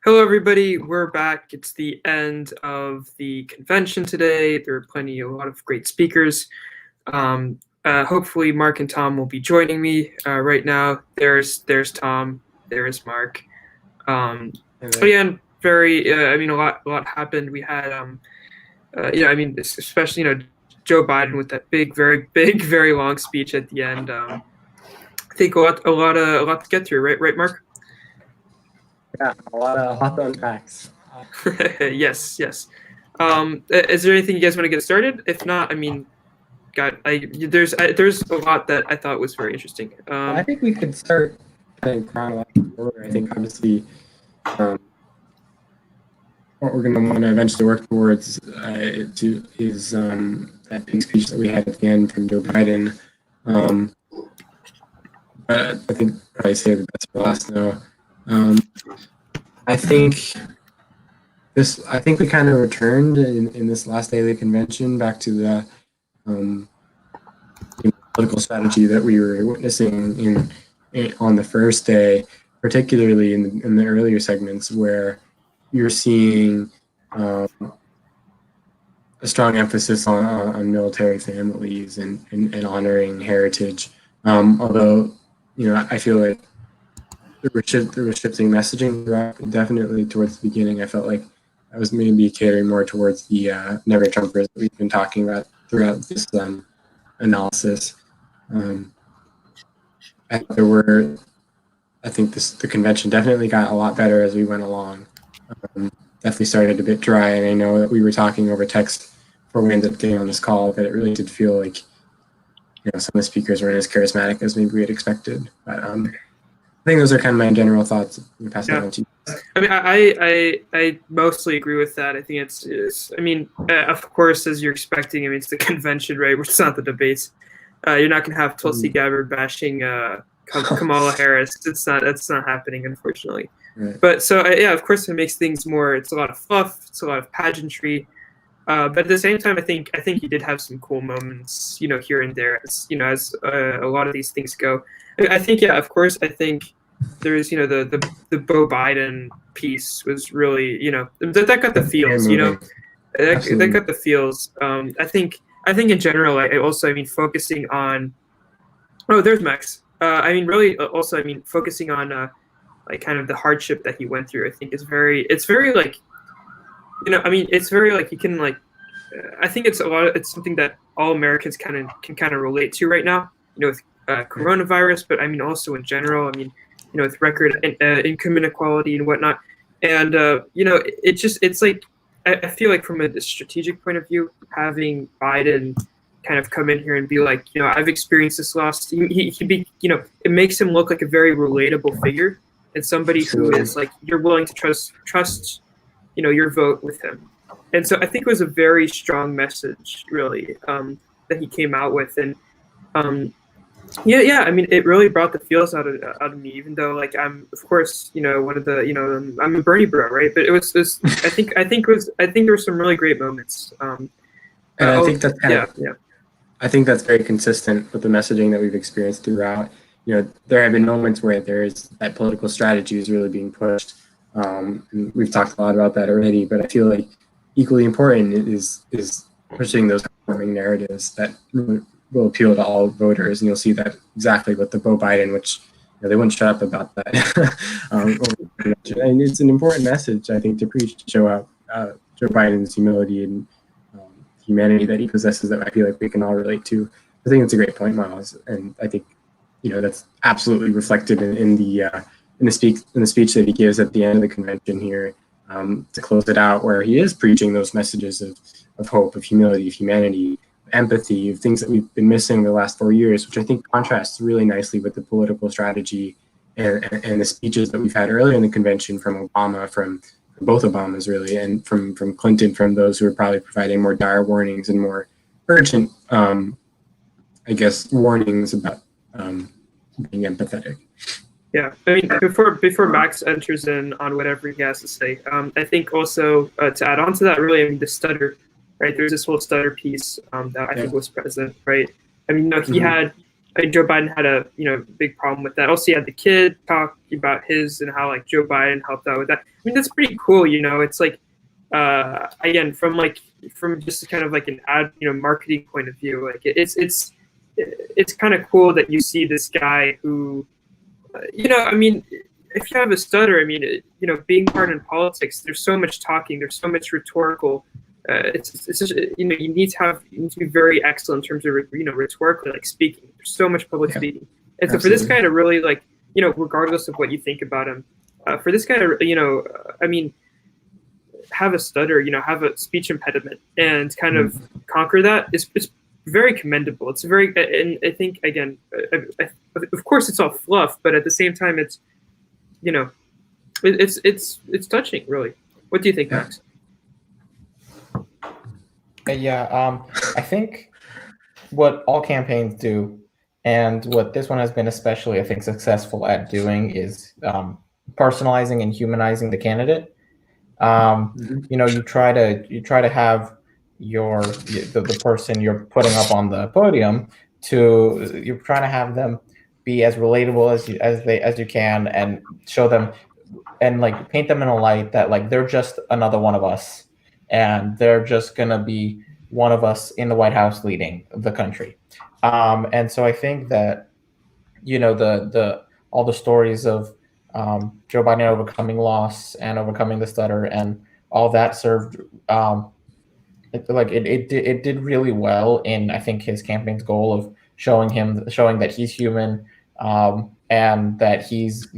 Hello, everybody. We're back. It's the end of the convention today. There are a lot of great speakers. Hopefully, Mark and Tom will be joining me right now. There's Tom. There's Mark. Again, a lot happened. We had, especially Joe Biden with that big, very big, very long speech at the end. I think a lot to get through, right, Mark? Yeah, a lot to unpack. Yes. Is there anything you guys want to get started? If not, there's a lot that I thought was very interesting. I think we could start in chronological order. I think obviously what we're going to want to eventually work towards is that big speech that we had at the end from Joe Biden. But I think probably say the best for last now. I think we kind of returned in this last day of the convention back to the political strategy that we were witnessing on the first day, particularly in the earlier segments where you're seeing a strong emphasis on military families and honoring heritage. Although, I feel like there was shifting messaging throughout. Definitely towards the beginning, I felt like I was maybe catering more towards the Never Trumpers that we've been talking about throughout this analysis. I think the convention definitely got a lot better as we went along. Definitely started a bit dry, and I know that we were talking over text before we ended up getting on this call, but it really did feel like some of the speakers weren't as charismatic as maybe we had expected. But I think those are kind of my general thoughts. Pass it on to you. I mostly agree with that. I think of course, as you're expecting, it's the convention, right? Which is not the debates. You're not going to have Tulsi Gabbard bashing Kamala Harris. That's not happening, unfortunately. Right. But so of course, it makes things more. It's a lot of fluff. It's a lot of pageantry. But at the same time, I think he did have some cool moments, here and there, as a lot of these things go. I think, of course, I think there's, the Beau Biden piece was really, that got the feels, that got the feels. I think in general, focusing on, there's Max. Focusing on, kind of the hardship that he went through, I think it's very like, it's very like you can like, I think it's something that all Americans can relate to right now, with coronavirus, but also in general, with record income inequality and whatnot. And, it's like, I feel like from a strategic point of view, having Biden kind of come in here and be like, I've experienced this loss. It makes him look like a very relatable figure and somebody who is like, you're willing to trust, your vote with him. And so I think it was a very strong message, really, that he came out with. And, it really brought the feels out of me, even though, like, I'm, of course, one of the, I'm a Bernie bro, right? But it was I think there were some really great moments. And I think that's I think that's very consistent with the messaging that we've experienced throughout. There have been moments where there's that political strategy is really being pushed. And we've talked a lot about that already, but I feel like equally important is pushing those heartwarming narratives that will appeal to all voters, and you'll see that exactly with the Beau Biden, which they wouldn't shut up about that. And it's an important message, I think, to preach, to show out Joe Biden's humility and humanity that he possesses, that I feel like we can all relate to. I think it's a great point, Miles, and I think that's absolutely reflected in the speech that he gives at the end of the convention here, to close it out, where he is preaching those messages of hope, of humility, of humanity, empathy, of things that we've been missing the last 4 years, which I think contrasts really nicely with the political strategy and the speeches that we've had earlier in the convention from Obama, from both Obamas really, and from Clinton, from those who are probably providing more dire warnings and more urgent, warnings about being empathetic. Yeah, before Max enters in on whatever he has to say, I think also to add on to that, really, the stutter, right? There's this whole stutter piece that I think was present, right? He had Joe Biden had a big problem with that. Also, he had the kid talk about his and how like Joe Biden helped out with that. I mean, that's pretty cool. It's like again from just kind of like an ad marketing point of view. Like it's kind of cool that you see this guy who I mean, if you have a stutter, I mean, being part in politics, there's so much talking, there's so much rhetorical. It's just, you need to be very excellent in terms of rhetorically like speaking. There's so much public speaking, and so for this guy to really like regardless of what you think about him, for this guy to I mean, have a stutter, have a speech impediment, and kind of conquer that is very commendable. It's very, and I think again, of course, it's all fluff, but at the same time, it's it's touching, really. What do you think, Max? Yeah, I think what all campaigns do, and what this one has been especially, I think, successful at doing, is personalizing and humanizing the candidate. You try to have the person you're putting up on the podium you're trying to have them be as relatable as you can, and show them and like paint them in a light that like they're just another one of us, and they're just gonna be one of us in the White House leading the country. And so I think that the all the stories of Joe Biden overcoming loss and overcoming the stutter and all that served it did really well in, I think, his campaign's goal of showing that he's human, and that he's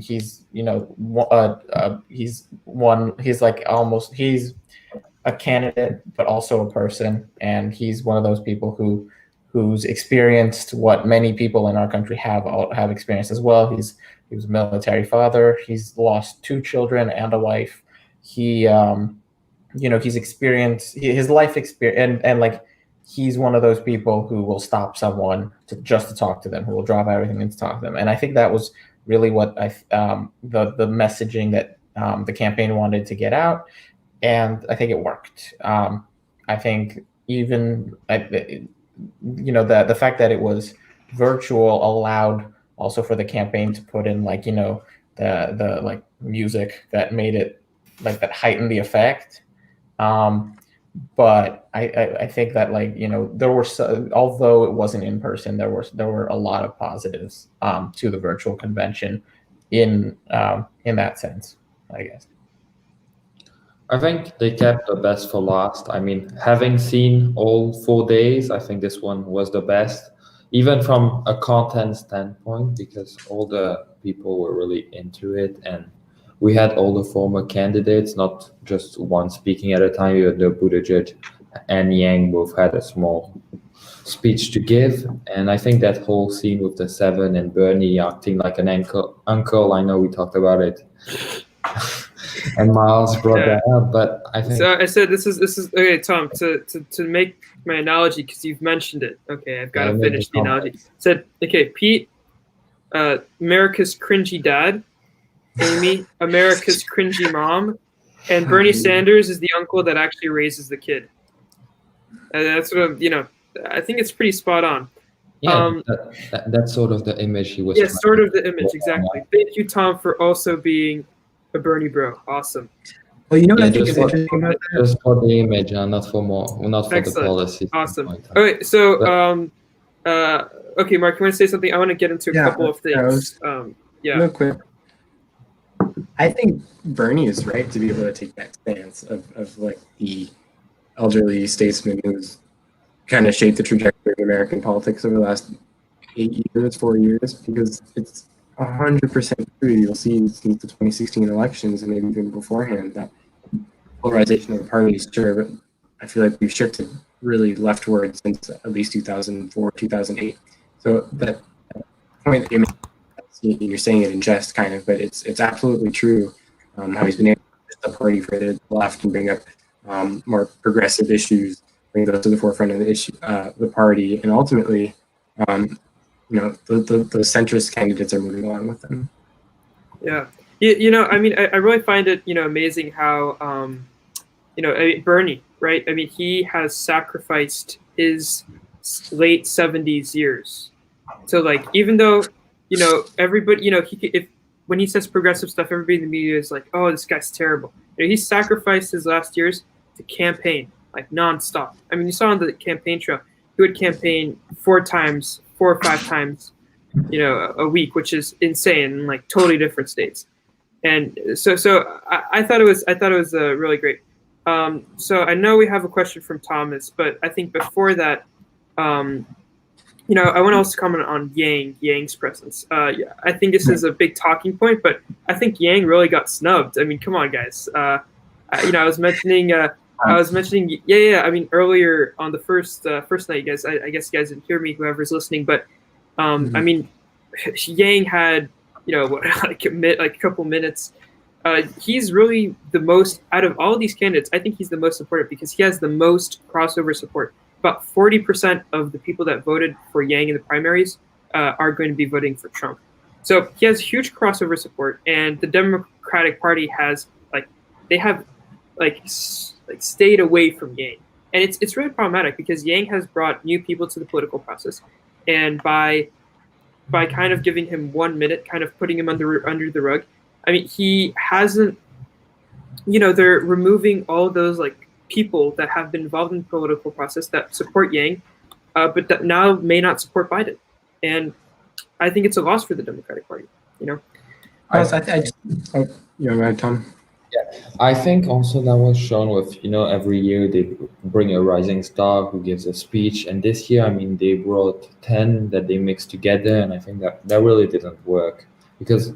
a candidate but also a person, and he's one of those people who's experienced what many people in our country have experienced as well. He was a military father. He's lost 2 children and a wife. He's experienced his life experience, and like he's one of those people who will stop someone to talk to them, who will drop everything and to talk to them. And I think that was really what the messaging that the campaign wanted to get out, and I think it worked. I think even the fact that it was virtual allowed also for the campaign to put in the like music that made it like that heightened the effect. But I think that there were although it wasn't in person, there were a lot of positives to the virtual convention in that sense, I guess. I think they kept the best for last. I mean, having seen all 4 days, I think this one was the best, even from a content standpoint, because all the people were really into it, and we had all the former candidates, not just one speaking at a time. You had the Buttigieg and Yang both had a small speech to give, and I think that whole scene with the 7 and Bernie acting like an uncle. I know we talked about it. And Miles brought that up, but I think. So I said this is okay, Tom. To make my analogy, because you've mentioned it. Okay, I've got to finish the analogy. Said okay, Pete, America's cringy dad, Amy, America's cringy mom, and Bernie Sanders is the uncle that actually raises the kid. And that's what I think it's pretty spot on. Yeah, that's sort of the image he was. Yes, sort of the image, exactly. Thank you, Tom, for also being a Bernie bro. Awesome. Well, I think is interesting about that? Just for the image, not for the policy. Awesome. All right, so okay, Mark, you want to say something? I want to get into a couple of things. Real quick. I think Bernie is right to be able to take that stance of like the elderly statesman who's kind of shaped the trajectory of American politics over the last 4 years, because it's 100% true. You'll see since the 2016 elections and maybe even beforehand that polarization of the parties, sure, but I feel like we've shifted really leftward since at least 2004, 2008. So that point that you made, you're saying it in jest kind of, but it's absolutely true how he's been able to shift the party further to the left and bring up more progressive issues, bring those to the forefront of the party, and ultimately the centrist candidates are moving along with them. Yeah. I mean, I really find it, amazing how, Bernie, right? I mean, he has sacrificed his late 70s years So like, even though, everybody, when he says progressive stuff, everybody in the media is like, oh, this guy's terrible. He sacrificed his last years to campaign like nonstop. I mean, you saw on the campaign trail, he would campaign 4 or 5 times, a week, which is insane in like totally different states. And so I thought it was really great. So I know we have a question from Thomas, but I think before that, I want to also comment on Yang's presence. I think this is a big talking point, but I think Yang really got snubbed. I mean, come on, guys. I was mentioning, I mean, earlier on the first night, you guys, I guess you guys didn't hear me, whoever's listening, but I mean, Yang had, like a couple minutes. He's really the most, out of all these candidates, I think he's the most supported because he has the most crossover support. About 40% of the people that voted for Yang in the primaries are going to be voting for Trump. So he has huge crossover support, and the Democratic Party has stayed away from Yang, and it's really problematic because Yang has brought new people to the political process, and by kind of giving him 1 minute, kind of putting him under the rug. I mean, he hasn't. They're removing all those like people that have been involved in the political process that support Yang, but that now may not support Biden, and I think it's a loss for the Democratic Party. Tom. Yeah, I think also that was shown with every year they bring a rising star who gives a speech, and this year I mean they brought 10 that they mixed together, and I think that really didn't work because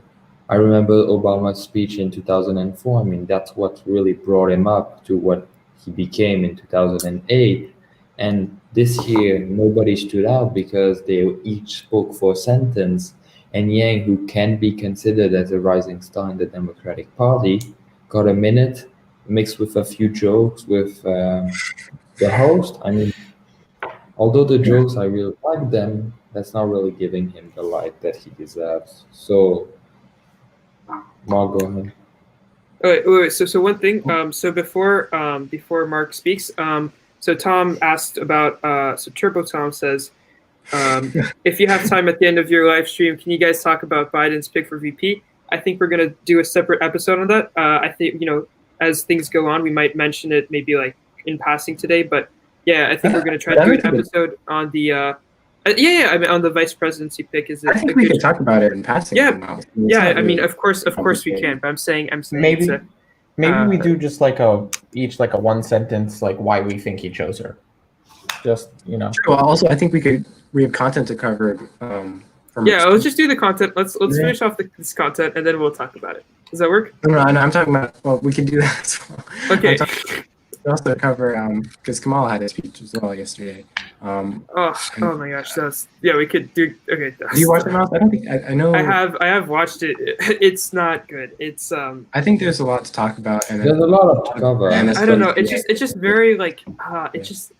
I remember Obama's speech in 2004. I mean that's what really brought him up to what he became in 2008, and this year nobody stood out because they each spoke for a sentence, and Yang, who can be considered as a rising star in the Democratic Party, got a minute mixed with a few jokes with the host. I mean, although the jokes, I really like them, that's not really giving him the light that he deserves. So, Mark, go ahead. Wait. So one thing. So before Mark speaks, so Tom asked about. So Turbo Tom says, if you have time at the end of your live stream, can you guys talk about Biden's pick for VP? I think we're gonna do a separate episode on that. I think as things go on, we might mention it maybe like in passing today. But yeah, I think we're gonna try to do an episode on the. I mean, on the vice presidency pick. Is it? I think we can talk about it in passing. Yeah, I mean, of course we can. But I'm saying maybe we do just like each 1 sentence like why we think he chose her. Just Well, also I think we have content to cover. Let's just do the content. Let's finish off this content and then we'll talk about it. Does that work? No, I'm talking about. Well, we can do that as well. Okay. We also cover because Kamala had a speech as well yesterday. Oh my gosh, we could do. Okay. Do you watch the Mouse? I don't think I know. I have watched it. It's not good. It's I think there's a lot to talk about, and there's a lot to cover. I don't know. It's just very like this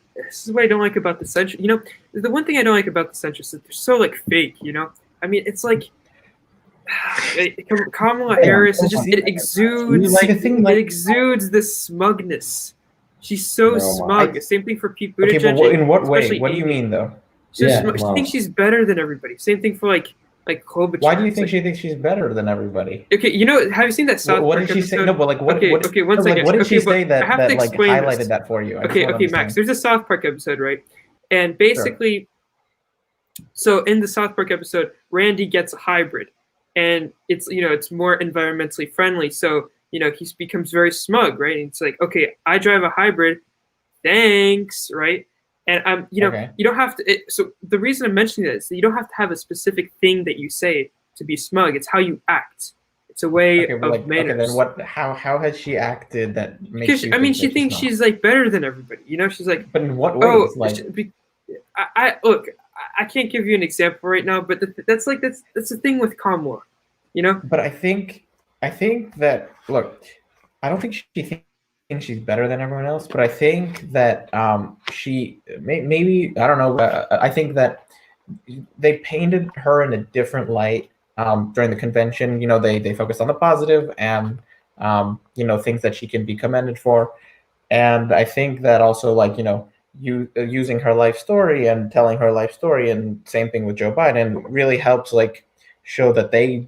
is what I don't like about the centrist. The one thing I don't like about the centrists is they're so like fake. I mean, it's like Kamala Harris. It exudes this smugness. She's so smug. Same thing for Pete Buttigieg. Okay, but in what way? What do you mean, though? She thinks she's better than everybody. Same thing for like Klobuchar. Why do you think she thinks she's better than everybody? Okay, have you seen that South Park What did she say? No, but like what? Okay, one second. What did she say that like highlighted this. that for you? Okay, Max. There's a South Park episode, right? And basically, so in the South Park episode, Randy gets a hybrid, and it's it's more environmentally friendly. So he becomes very smug, right? And it's like, okay, I drive a hybrid, thanks, right? And you don't have to. So the reason I'm mentioning this is that you don't have to have a specific thing that you say to be smug. It's how you act. It's a way of manners. Okay, then what? How has she acted that makes you? I mean, she thinks she's like better than everybody. She's like. But in what ways? Look. I can't give you an example right now, but that's the thing with Kamala, But I think that look, I don't think she thinks she's better than everyone else, but I think that she maybe I don't know. I think that they painted her in a different light during the convention. They focused on the positive and things that she can be commended for, and I think that also using her life story and telling her life story, and same thing with Joe Biden, really helps like show that they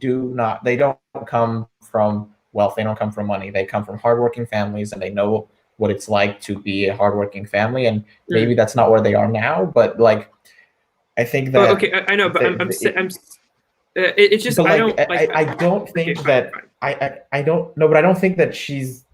don't come from wealth, they don't come from money, they come from hardworking families, and they know what it's like to be a hardworking family. And maybe that's not where they are now, but like I think that. Oh, okay, I know, but it's just like, I don't think that fine. I don't know, but I don't think that she's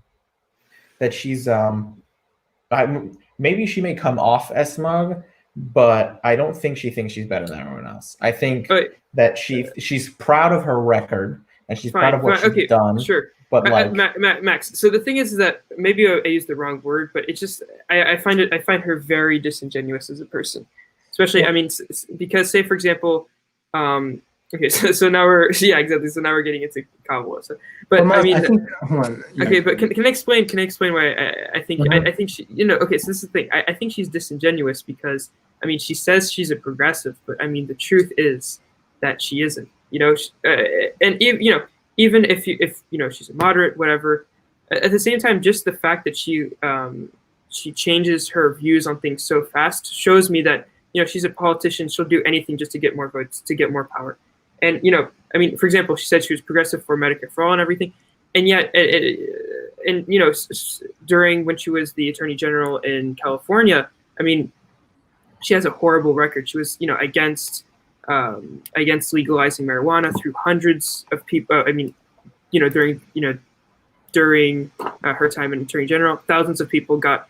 maybe she may come off as smug, but I don't think she thinks she's better than everyone else. I think that she's proud of her record and she's proud of what she's done. Sure. But like Max, so the thing is that maybe I used the wrong word, but it's just I find her very disingenuous as a person, especially because say for example, okay, so now we're exactly. So now we're getting into Kamala. So, but well, okay, but can I explain? Can I explain why I think I think she okay. So this is the thing. I think she's disingenuous because she says she's a progressive, but the truth is that she isn't. And even if she's a moderate, whatever. At the same time, just the fact that she changes her views on things so fast shows me that she's a politician. She'll do anything just to get more votes, to get more power. And for example, she said she was progressive for Medicare for all and everything, and yet, during when she was the Attorney General in California, she has a horrible record. She was against legalizing marijuana through hundreds of people. During her time in Attorney General, thousands of people got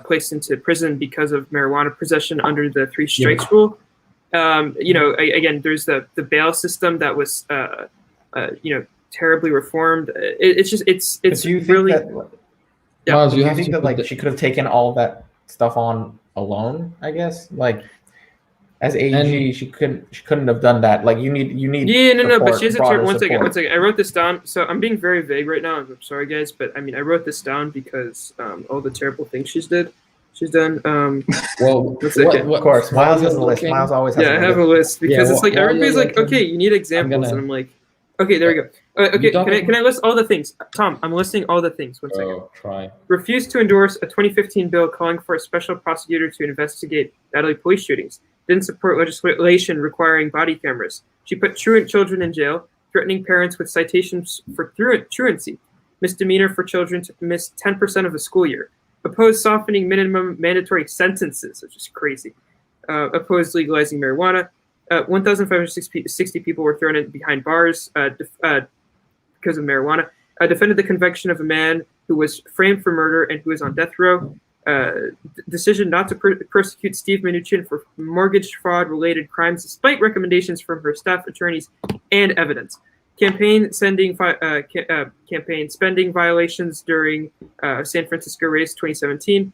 placed into prison because of marijuana possession under the 3 strikes rule. Again, there's the bail system that was, terribly reformed. It's really. Miles, do you think that like she could have taken all of that stuff on alone? I guess like as AG, she couldn't have done that. Like you need. Yeah, no, but she has a turn. One second. I wrote this down. So I'm being very vague right now. I'm sorry, guys, but I wrote this down because all the terrible things she's done. Well, of course, Miles has a list. Miles always has. I have a list because it's like everybody's like, okay, you need examples, and I'm like, okay, there we go. Okay, can I list all the things? Tom, I'm listing all the things. 1 second. Try. Refused to endorse a 2015 bill calling for a special prosecutor to investigate deadly police shootings. Didn't support legislation requiring body cameras. She put truant children in jail, threatening parents with citations for truancy. Misdemeanor for children to miss 10% of a school year. Opposed softening minimum mandatory sentences, which is crazy. Opposed legalizing marijuana. 1,560 people were thrown in behind bars because of marijuana. Defended the conviction of a man who was framed for murder and who is on death row. Decision not to prosecute Steve Mnuchin for mortgage fraud-related crimes, despite recommendations from her staff attorneys and evidence. Campaign spending violations during San Francisco race 2017.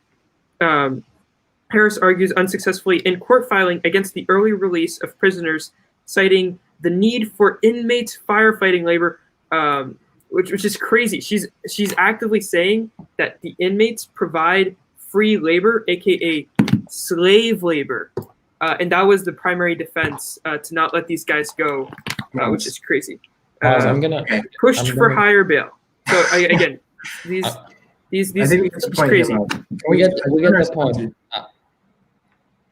Harris argues unsuccessfully in court filing against the early release of prisoners, citing the need for inmates firefighting labor, which is crazy. She's actively saying that the inmates provide free labor, aka slave labor, and that was the primary defense to not let these guys go, which is crazy. Pushed for higher bail. So again, these it's crazy. We get the point.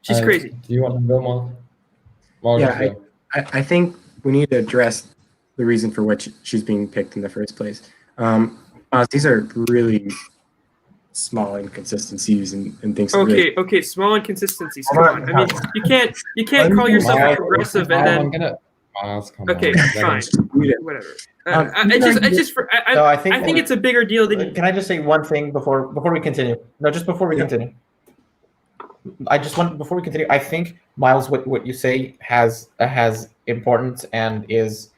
She's crazy. Do you want to go more? Yeah, I think we need to address the reason for which she's being picked in the first place. These are really small inconsistencies and things. Okay, small inconsistencies. Come on. You can't call yourself a progressive and then. Okay, fine. Whatever. I think it's a bigger deal than. Can I just say one thing before we continue? No, just before we continue. Before we continue, I think Miles, what you say has importance and is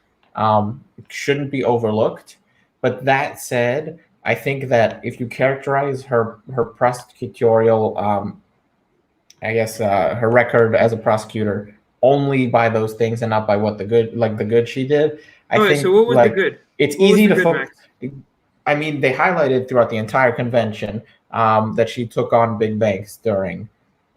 shouldn't be overlooked. But that said, I think that if you characterize her prosecutorial, her record as a prosecutor only by those things and not by what the good she did. I think. So what was the good? It's easy to focus. They highlighted throughout the entire convention that she took on big banks during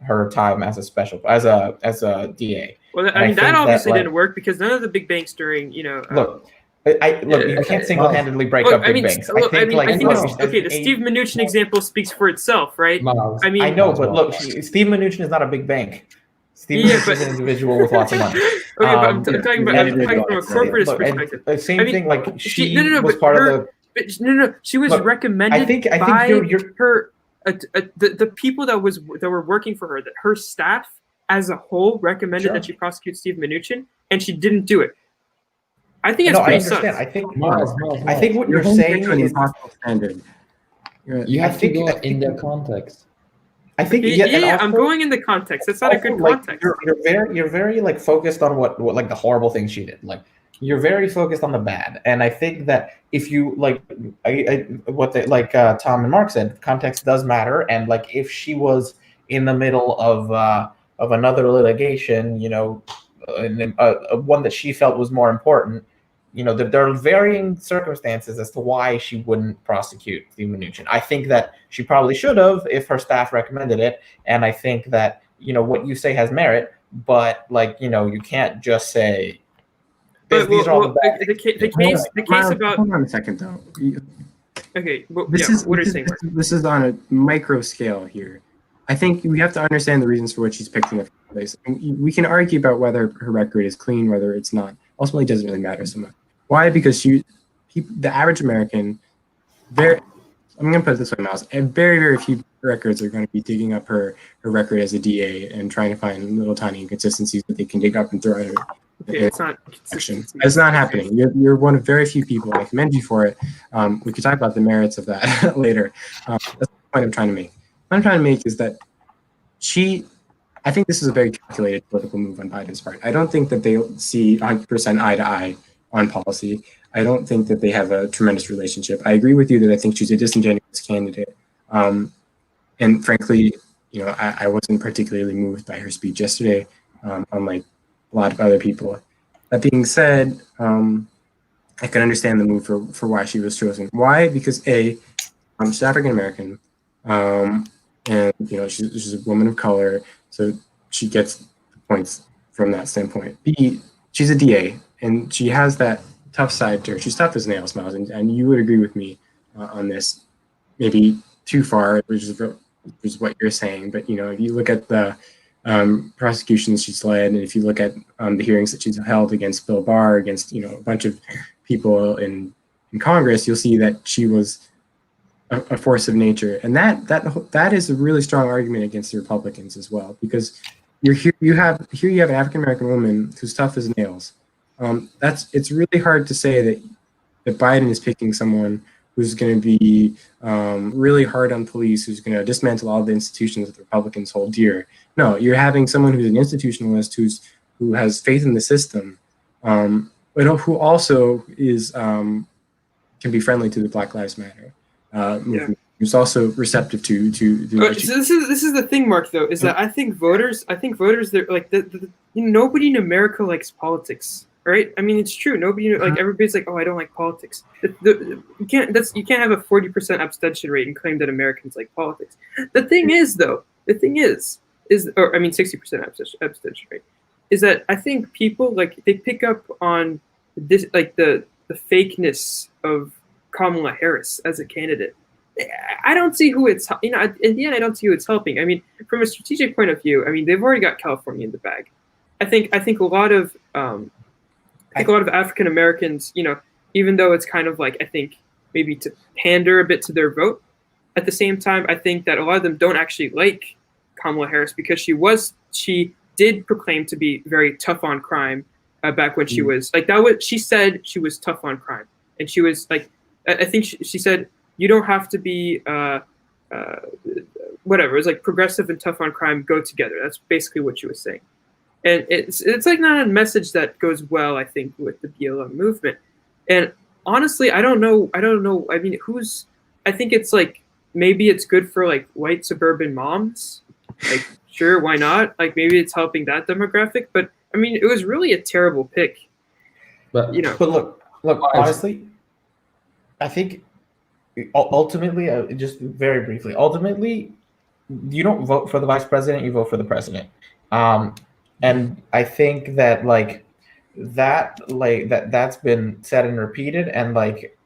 her time as a DA. Well, that obviously didn't work because none of the big banks during Look, Look, you can't single-handedly break up big banks. The Steve Mnuchin example speaks for itself, right? I know, but look, Steve Mnuchin is not a big bank. Steve Mnuchin is an individual with lots of money. But I'm talking from a corporate perspective. Same thing. Like she was part of the. She was recommended by her. The people that were working for her, that her staff as a whole recommended that she prosecute Steve Mnuchin, and she didn't do it. I think it's pretty sus. I think what you're saying is standard. You have to go in their context. I think I'm going in the context. That's not a good context. You're very like focused on what like the horrible things she did. Like you're very focused on the bad, and I think that if you like, Tom and Mark said, context does matter, and like if she was in the middle of another litigation, one that she felt was more important. There are varying circumstances as to why she wouldn't prosecute Steve Mnuchin. I think that she probably should have if her staff recommended it, and I think that what you say has merit. But you can't just say these are all the bad. The case about. Hold on a second, though. Okay, this is on a micro scale here. I think we have to understand the reasons for which she's picked in the first place. And we can argue about whether her record is clean, whether it's not. Ultimately, it doesn't really matter so much. Why? Because the average American, I'm going to put it this way, Miles, and very, very few records are going to be digging up her record as a DA and trying to find little tiny inconsistencies that they can dig up and throw at her. It's not happening. You're one of very few people. I commend you for it. We could talk about the merits of that later. That's the point I'm trying to make. What I'm trying to make is that I think this is a very calculated political move on Biden's part. I don't think that they see 100% eye to eye on policy. I don't think that they have a tremendous relationship. I agree with you that I think she's a disingenuous candidate. And frankly, I wasn't particularly moved by her speech yesterday, unlike a lot of other people. That being said, I can understand the move for why she was chosen. Why? Because she's African American, and she's a woman of color, so she gets the points from that standpoint. B, she's a DA, and she has that tough side to her. She's tough as nails, Miles, and you would agree with me on this. Maybe too far, which is what you're saying, but if you look at the prosecutions she's led, and if you look at the hearings that she's held against Bill Barr, against a bunch of people in Congress, you'll see that she was a force of nature, and that is a really strong argument against the Republicans as well, because you have an African American woman who's tough as nails. It's really hard to say that Biden is picking someone who's going to be really hard on police, who's going to dismantle all the institutions that the Republicans hold dear. No, you're having someone who's an institutionalist, who has faith in the system, but who also is can be friendly to the Black Lives Matter movement. Who's also receptive to so this is the thing, Mark, though, is that I think voters, they're like nobody in America likes politics. Right? I mean, it's true. Nobody, like, everybody's like, "Oh, I don't like politics." You can't have a 40% abstention rate and claim that Americans like politics. The thing is, 60% abstention rate is that I think people they pick up on this, like the fakeness of Kamala Harris as a candidate. I don't see who it's in the end. I don't see who it's helping. I mean, from a strategic point of view, I mean, they've already got California in the bag. I think a lot of African Americans, even though it's kind of like, I think maybe to pander a bit to their vote, at the same time, I think that a lot of them don't actually like Kamala Harris because she did proclaim to be very tough on crime back when she was like she said she was tough on crime, and she was like, I think she said you don't have to be whatever. It was like progressive and tough on crime go together. That's basically what she was saying. And it's like not a message that goes well, I think, with the BLM movement. And honestly, I don't know. I mean, I think it's like, maybe it's good for like white suburban moms. Like, sure, why not? Like, maybe it's helping that demographic. But I mean, it was really a terrible pick. But look, honestly, I think ultimately, just very briefly, you don't vote for the vice president, you vote for the president. And I think that, like, that's been said and repeated, and like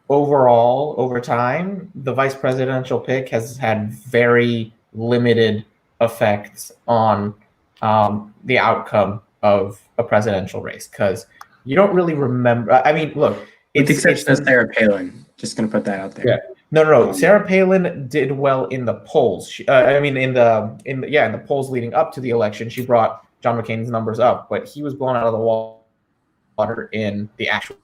overall over time, the vice presidential pick has had very limited effects on the outcome of a presidential race, because you don't really remember. I mean, look, with the exception of Sarah Palin. Just gonna put that out there. Yeah. No. Sarah Palin did well in the polls. In the polls leading up to the election, she brought John McCain's numbers up, but he was blown out of the water in the actual.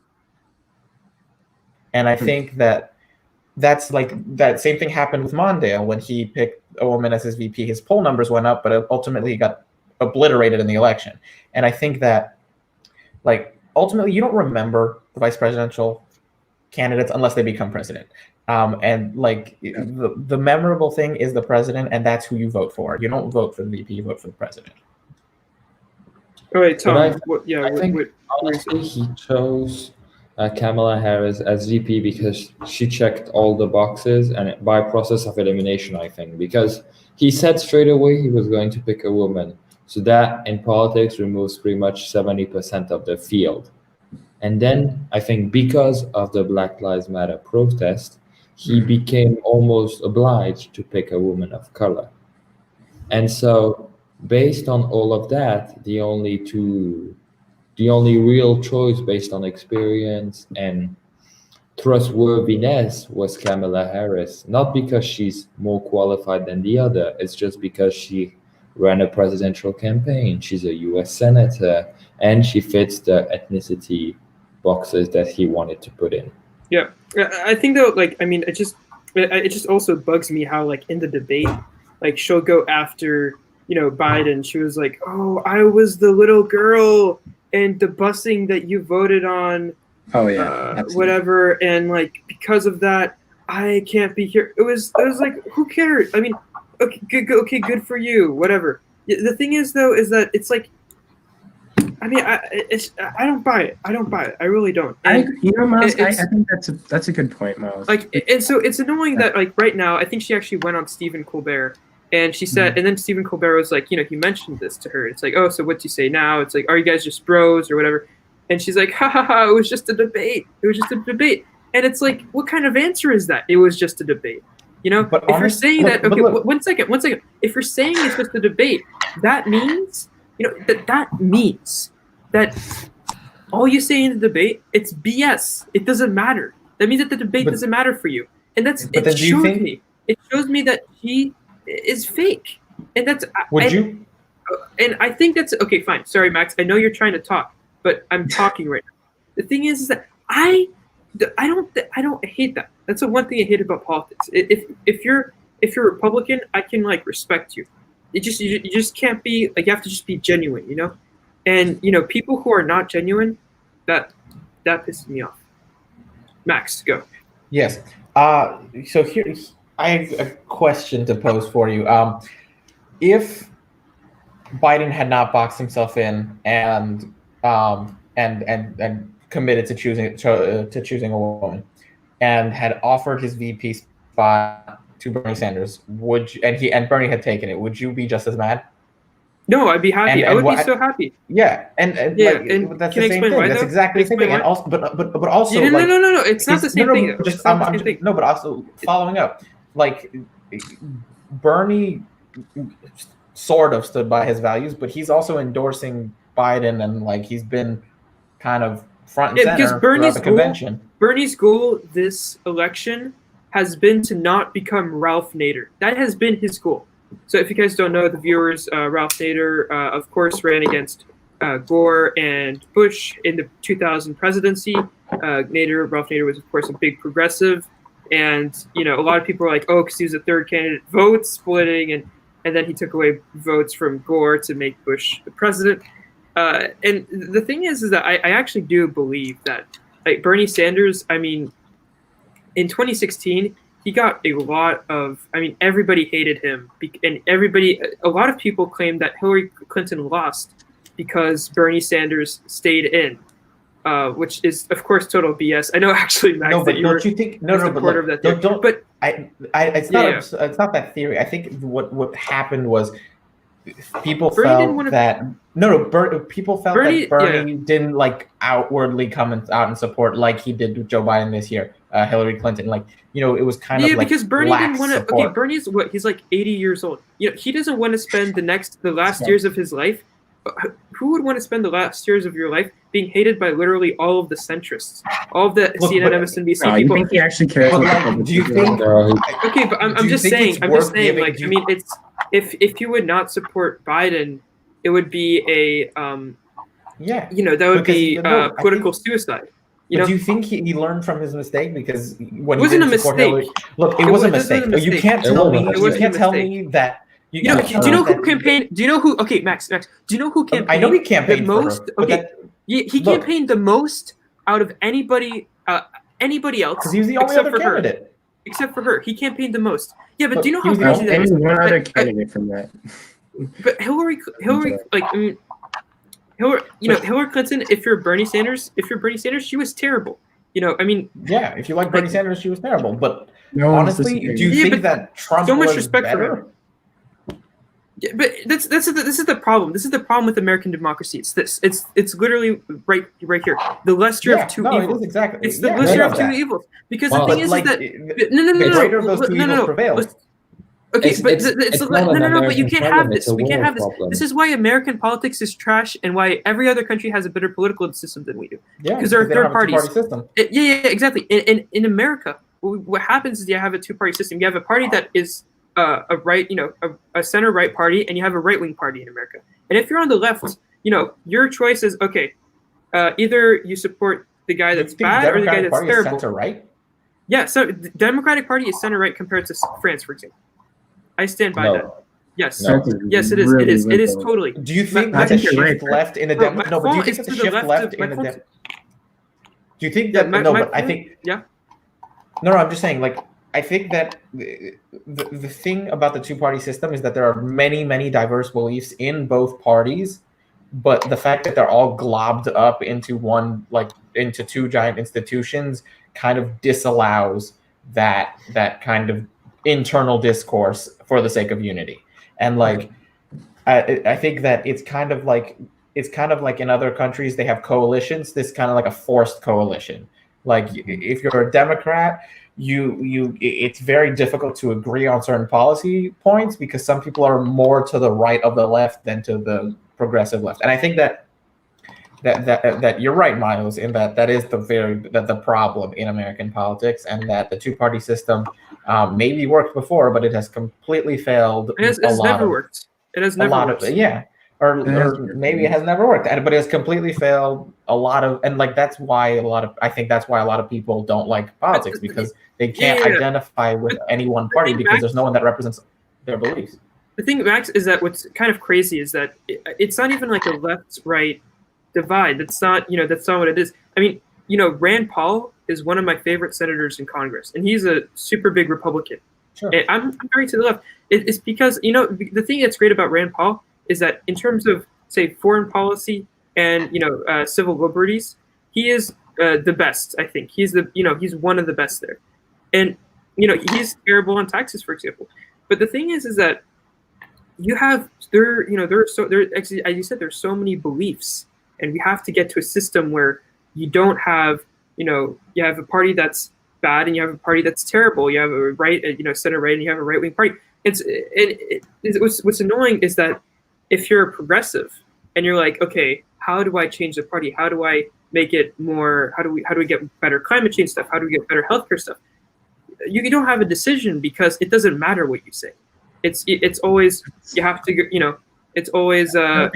And I think that's like that same thing happened with Mondale when he picked a woman as his VP. His poll numbers went up, but ultimately he got obliterated in the election. And I think that, like, ultimately you don't remember the vice presidential candidates unless they become president. And like the memorable thing is the president, and that's who you vote for. You don't vote for the VP, you vote for the president. All right, Tom. I think honestly he chose Kamala Harris as VP because she checked all the boxes, and by process of elimination, I think, because he said straight away he was going to pick a woman. So that in politics removes pretty much 70% of the field. And then I think because of the Black Lives Matter protest, he became almost obliged to pick a woman of color. And so based on all of that, the only real choice based on experience and trustworthiness was Kamala Harris, not because she's more qualified than the other. It's just because she ran a presidential campaign. She's a US senator, and she fits the ethnicity boxes that he wanted to put in. Yeah, I think though, like, I mean, it just also bugs me how, like, in the debate, like, she'll go after, Biden. She was like, "Oh, I was the little girl and the busing that you voted on." Oh yeah, whatever, and like because of that, I can't be here. It was like, who cares? I mean, okay, good for you, whatever. The thing is though, is that it's like, I mean, I don't buy it. I really don't. And Miles, I think that's a good point, Miles. Like, and so it's annoying that, like, right now, I think she actually went on Stephen Colbert, and she said, and then Stephen Colbert was like, he mentioned this to her. It's like, oh, so what do you say now? It's like, are you guys just bros or whatever? And she's like, ha ha ha, it was just a debate. And it's like, what kind of answer is that? It was just a debate. But if you're saying that, okay, one second. If you're saying it's just a debate, that means, that means that all you say in the debate, it's BS. It doesn't matter. That means that the debate doesn't matter for you. And it shows me that she is fake. And that's and I think that's okay, fine. Sorry, Max. I know you're trying to talk, but I'm talking right now. The thing is that I don't hate that. That's the one thing I hate about politics. If you're Republican, I can, like, respect you. You just can't be, like, you have to just be genuine, And people who are not genuine, that pisses me off. Max, go. Yes. So here I have a question to pose for you. If Biden had not boxed himself in and committed to choosing a woman, and had offered his VP spot to Bernie Sanders, and Bernie had taken it, would you be just as mad? No, I'd be happy. I would be so happy. Yeah, and that's the same thing. That's exactly the same thing. And also, but also, no, it's not the same thing. But also following up, like, Bernie sort of stood by his values, but he's also endorsing Biden, and, like, he's been kind of front and center throughout the convention. Bernie's goal this election has been to not become Ralph Nader. That has been his goal. So if you guys don't know, the viewers, Ralph Nader, of course, ran against Gore and Bush in the 2000 presidency. Ralph Nader was, of course, a big progressive. And, a lot of people are like, oh, because he was a third candidate, vote splitting. And then he took away votes from Gore to make Bush the president. And the thing is that I actually do believe that, like, Bernie Sanders, I mean, in 2016, he got a lot of, everybody hated him. And a lot of people claimed that Hillary Clinton lost because Bernie Sanders stayed in, which is, of course, total BS. I know, actually, Max, no, but don't you think, supporter of that theory. It's not that theory. I think what happened was people Bernie felt didn't wanna- that people felt Bernie- that Bernie didn't like outwardly come out and support like he did with Joe Biden this year, Hillary Clinton. Like, it was kind of like because Bernie didn't want to. Okay, support. Bernie's he's like 80 years old. He doesn't want to spend the last Yeah. years of his life. Who would want to spend the last years of your life being hated by literally all of the centrists, all of the Look, CNN, but- MSNBC No, you people? think he actually cares? But, what the like, public do you is think- doing? Okay, but I'm Do you just think saying. it's I'm worth just saying. giving- Like, do I you- mean, it's if you would not support Biden, it would be a Yeah. that would be Because, no, I political suicide. But do you think he learned from his mistake? Because when It wasn't he a didn't support mistake. Hillary, look, it It was a wasn't a mistake. You mistake. can't It tell wasn't me. a You mistake. can't tell me that. Do you know who campaigned? Do you know who? Okay, Max. Do you know who campaigned? I know he campaigned the for her, most. but Okay, that- he look. campaigned the most out of anybody else. because he was the only except other for her. candidate. Except for her, he campaigned the most. Yeah, but Look, do you know he how was the crazy only- that is? Any one other But- candidate from that. But Hillary, like I mean, Hillary Clinton. If you're Bernie Sanders, she was terrible. I mean, Yeah, if you like Bernie Sanders, she was terrible. But No one's honestly, disagreeing. do you Yeah, think but that Trump so much was respect for better? her. yeah, but this is the problem. This is the problem with American democracy. It's this. It's literally right here. The lesser Yeah, of two no, it evils. is exactly. It's the yeah, lesser I of know two that. evils. Because Well, the thing But is like, that the no, greater of those two evils prevailed. Okay, It's- but it's- it's it's not an no, but you American can't problem, have it's this. a We can't world have this. problem. This is why American politics is trash, and why every other country has a better political system than we do. Yeah, 'Cause they're they don't third have a two-party parties. system. Yeah, exactly. In America, what happens is you have a two-party system. You have a party that is a right, a center-right party, and you have a right-wing party in America. And if you're on the left, your choice is okay. Either you support the guy that's bad or the guy that's terrible. Center right. Yeah, so the Democratic Party is center-right compared to France, for example. I stand by that. Yes. No. Yes, it is. Really It is. It is liberal. totally. Do you think I that the think you're shift right. left in the Bro, Dem? No, but do you Macron think is that the to the shift left left of- in the Macron- Dem? Do you think Yeah, that no? But I Macron- think yeah. no. I'm just saying. Like, I think that the thing about the two-party system is that there are many diverse beliefs in both parties, but the fact that they're all globbed up into one, like into two giant institutions, kind of disallows that kind of internal discourse for the sake of unity. And like, I think that it's kind of like in other countries they have coalitions. This kind of like a forced coalition. Like if you're a Democrat, it's very difficult to agree on certain policy points because some people are more to the right of the left than to the progressive left. And I think that you're right, Miles, in that is the problem in American politics, and that the two-party system maybe worked before, but it has completely failed. It's never worked. It has never worked. Or maybe it has never worked, but it has completely failed a lot of, and like that's why I think that's why a lot of people don't like politics, because they can't identify with any one party because there's no one that represents their beliefs. The thing, Max, is that what's kind of crazy is that it's not even like a left-right divide. That's not what it is. I mean, Rand Paul is one of my favorite senators in Congress, and he's a super big Republican. Sure. And I'm very to the left. It's because the thing that's great about Rand Paul is that in terms of, say, foreign policy and civil liberties, he is the best. I think he's he's one of the best there, and he's terrible on taxes, for example. But the thing is that actually, as you said, there's so many beliefs, and we have to get to a system where you don't have you have a party that's bad and you have a party that's terrible. You have a right, center right, and you have a right wing party. What's annoying is that if you're a progressive and you're like, okay, how do I change the party? How do I make it more? How do we get better climate change stuff? How do we get better healthcare stuff? You don't have a decision because it doesn't matter what you say. It's always you have to it's always go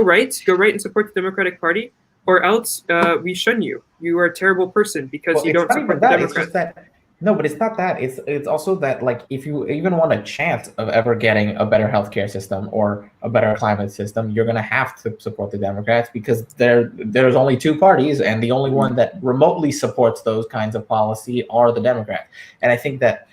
right and support the Democratic Party, or else we shun you. You are a terrible person because you don't support the Democrats. No, but it's not that. It's also that, like, if you even want a chance of ever getting a better healthcare system or a better climate system, you're going to have to support the Democrats, because there's only two parties, and the only one that remotely supports those kinds of policy are the Democrats. And I think that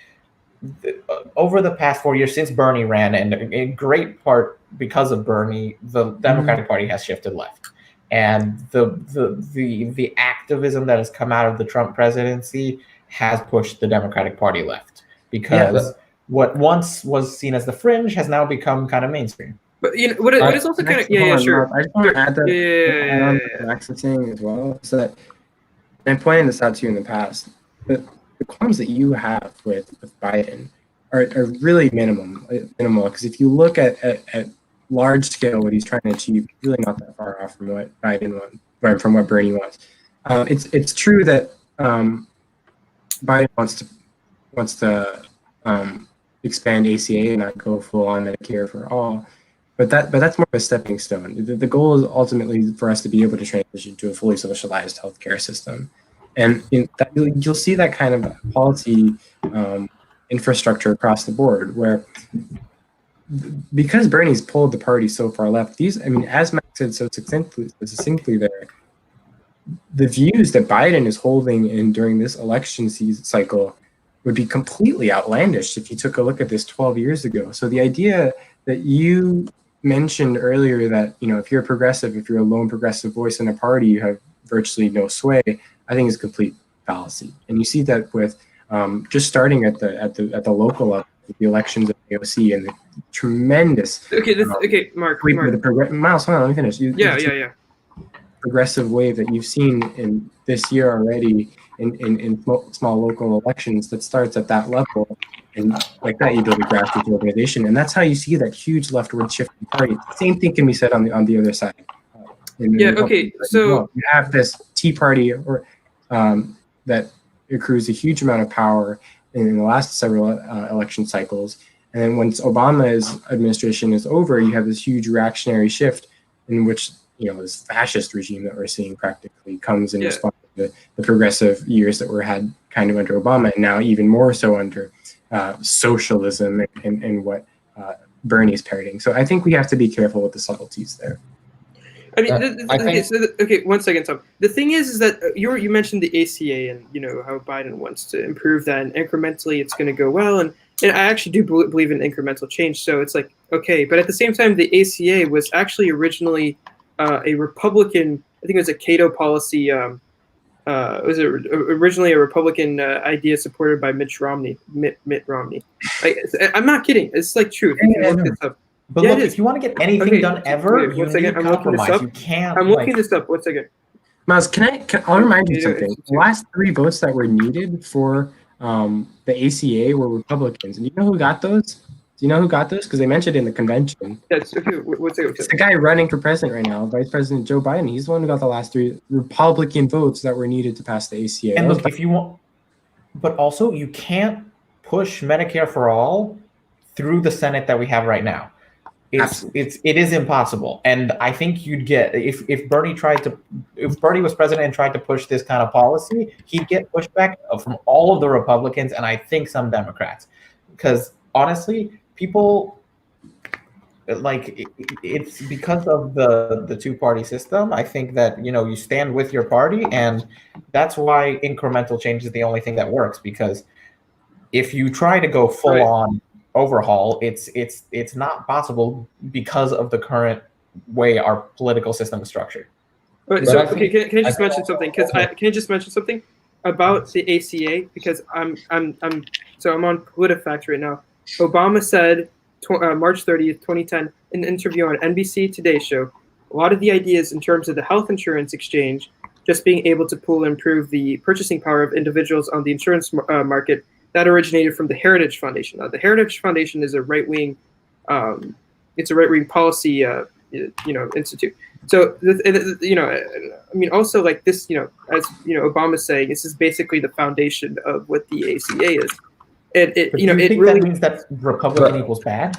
over the past 4 years since Bernie ran, and in great part because of Bernie, the Democratic Party has shifted left. And the activism that has come out of the Trump presidency has pushed the Democratic Party left, because what once was seen as the fringe has now become kind of mainstream. But what is also kind of sure. I just want to add that add on to Max was saying as well, so that and I'm pointing this out to you in the past. The qualms that you have with Biden are really minimal because if you look at large scale what he's trying to achieve, really not that far off from what Biden wants, or from what Bernie wants. It's true that Biden wants to expand ACA and not go full on Medicare for all, but that's more of a stepping stone. The goal is ultimately for us to be able to transition to a fully socialized healthcare system, and you'll see that kind of policy infrastructure across the board where. Because Bernie's pulled the party so far left, as Max said so succinctly there, the views that Biden is holding during this election cycle would be completely outlandish if you took a look at this 12 years ago. So the idea that you mentioned earlier that, if you're a progressive, if you're a lone progressive voice in a party, you have virtually no sway, I think is complete fallacy. And you see that with just starting at the local level, the elections of AOC and the tremendous. Mark. Miles, hold on, let me finish. Yeah. Progressive wave that you've seen in this year already in small local elections that starts at that level, and like that you build a grassroots organization, and that's how you see that huge leftward shifting party. The same thing can be said on the other side. So you have this Tea Party that accrues a huge amount of power in the last several election cycles. And then once Obama's administration is over, you have this huge reactionary shift in which, this fascist regime that we're seeing practically comes in response to the progressive years that were had kind of under Obama, and now even more so under socialism and what Bernie is parroting. So I think we have to be careful with the subtleties there. One second, Tom. The thing is that you mentioned the ACA and how Biden wants to improve that, and incrementally it's going to go well, and I actually do believe in incremental change. So it's like okay, but at the same time, the ACA was actually originally a Republican. I think it was a Cato policy. It was originally a Republican idea supported by Mitt Romney. I'm not kidding. It's like true. If you can look this up. But look, if you want to get anything done ever, you need compromise. You can't. I'm looking this up. 1 second. Miles, I'll remind you something. The last 3 votes that were needed for the ACA were Republicans, and you know who got those? Do you know who got those? Because they mentioned it in the convention. Yes. Okay. 1 second. It's the guy running for president right now, Vice President Joe Biden. He's the one who got the last 3 Republican votes that were needed to pass the ACA. And look, if you want, but also you can't push Medicare for all through the Senate that we have right now. It is impossible, and I think you'd get if Bernie was president and tried to push this kind of policy, he'd get pushback from all of the Republicans and I think some Democrats, because honestly, people it's because of the 2-party system. I think that you stand with your party, and that's why incremental change is the only thing that works. Because if you try to go full on overhaul, it's not possible because of the current way our political system is structured. Can I just mention something? Can I just mention something about the ACA? Because I'm on PolitiFact right now. Obama said March 30th, 2010, in an interview on NBC Today Show, a lot of the ideas in terms of the health insurance exchange, just being able to pool and improve the purchasing power of individuals on the insurance market, that originated from the Heritage Foundation. The Heritage Foundation is a right-wing, it's a right-wing policy, institute. So, also like this, as Obama's saying, this is basically the foundation of what the ACA is. And it really means that Republican equals bad.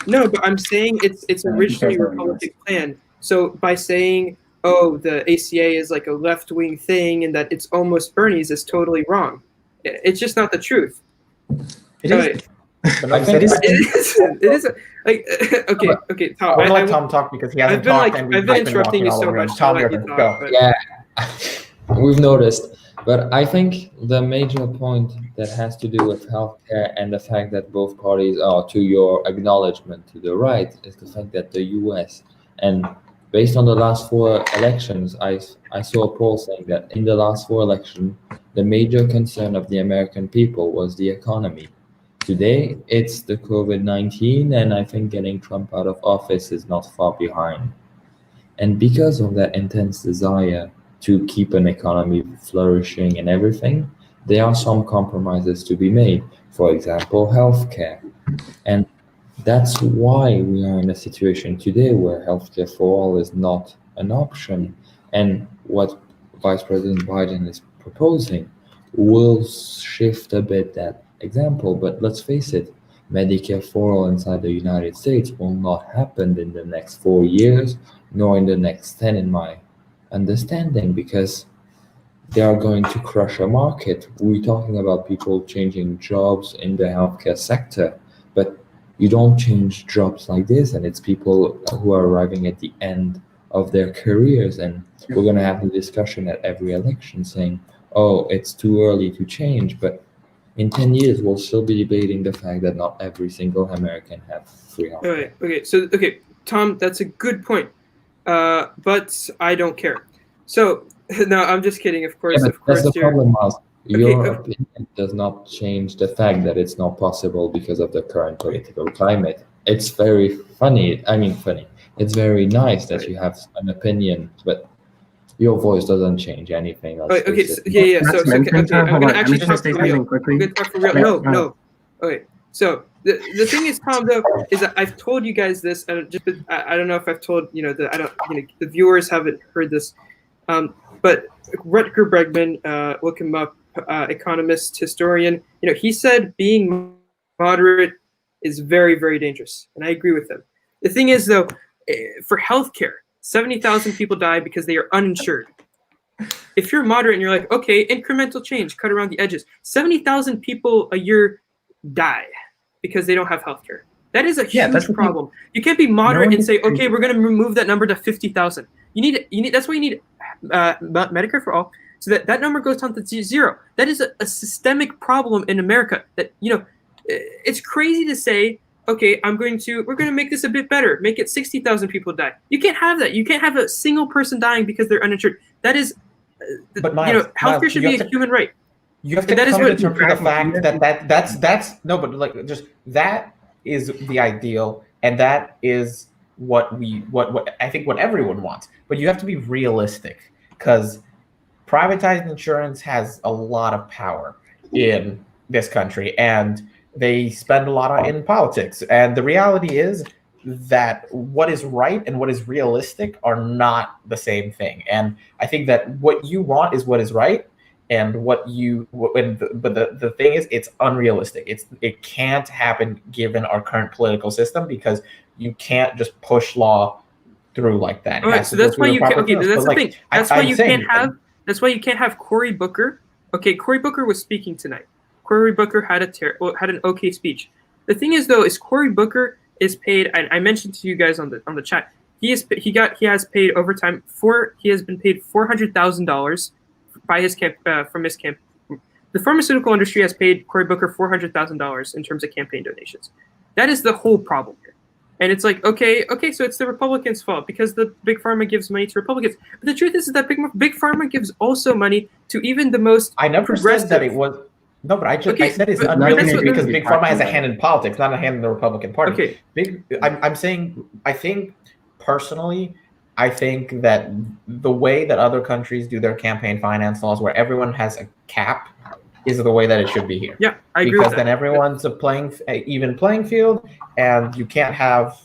No, but I'm saying it's originally a Republican plan. So by saying, oh, the ACA is like a left-wing thing and that it's almost Bernie's is totally wrong. It's just not the truth. It is. It is. Okay. Tom, I would like Tom talk because he hasn't talked. I've been interrupting you so much. Tom, go. Yeah, we've noticed. But I think the major point that has to do with healthcare and the fact that both parties are, to your acknowledgement to the right, is the fact that the U.S. and based on the last 4 elections, I saw a poll saying that in the last 4 elections, the major concern of the American people was the economy. Today, it's the COVID-19, and I think getting Trump out of office is not far behind. And because of that intense desire to keep an economy flourishing and everything, there are some compromises to be made. For example, healthcare. And that's why we are in a situation today where healthcare for all is not an option. And what Vice President Biden is proposing will shift a bit that example. But let's face it, Medicare for all inside the United States will not happen in the next 4 years, nor in the next 10, in my understanding, because they are going to crush a market. We're talking about people changing jobs in the healthcare sector, but you don't change jobs like this, and it's people who are arriving at the end of their careers. And we're going to have the discussion at every election saying, oh, it's too early to change, but in 10 years, we'll still be debating the fact that not every single American has free health. All right. Okay. Tom, that's a good point. But I don't care. So, no, I'm just kidding. Of course, Yeah, of course. that's the problem, Miles. Your Okay, opinion does not change the fact that it's not possible because of the current political climate. It's very funny. It's very nice that you have an opinion, but your voice doesn't change anything. Okay. So, I'm gonna actually talk for real. I'm gonna talk for real. No. Okay. So the thing is, Tom, though, is that I've told you guys this, and I don't know if I've told the viewers haven't heard this, but Rutger Bregman, look him up, economist, historian. He said being moderate is very, very dangerous, and I agree with him. The thing is, though, for healthcare, 70,000 people die because they are uninsured. If you're moderate and you're like, okay, incremental change, cut around the edges, 70,000 people a year die because they don't have healthcare. That is a huge problem. You can't be moderate and say, okay, we're going to remove that number to 50,000. You need. That's why you need Medicare for all, so that number goes down to zero. That is a systemic problem in America. That it's crazy to say, okay, we're going to make this a bit better. Make it 60,000 people die. You can't have that. You can't have a single person dying because they're uninsured. That is, but Miles, healthcare should be a human right. You have to come to terms with the fact that's no, but like just that is the ideal, and that is what I think what everyone wants. But you have to be realistic, because privatized insurance has a lot of power in this country, and they spend a lot in politics. And the reality is that what is right and what is realistic are not the same thing. And I think that what you want is what is right, and but the thing is, it's unrealistic. It can't happen given our current political system, because you can't just push law through like that. All right, so that's why you can't. Okay, that's the thing. That's why you can't have. That's why you can't have Cory Booker. Okay, Cory Booker was speaking tonight. Cory Booker had an okay speech. The thing is, though, is Cory Booker is paid. I mentioned to you guys on the chat. He has paid overtime he has been paid $400,000 by his from his camp. The pharmaceutical industry has paid Cory Booker $400,000 in terms of campaign donations. That is the whole problem here. And it's like, okay, so it's the Republicans' fault because the big pharma gives money to Republicans. But the truth is that big pharma gives also money to even the most. I never said that it was. No, but I said it's unrealistic because big pharma has a hand in politics, not a hand in the Republican Party. Okay. I'm saying, I think personally, I think that the way that other countries do their campaign finance laws, where everyone has a cap, is the way that it should be here. Yeah, I agree. Because then everyone's a even playing field, and you can't have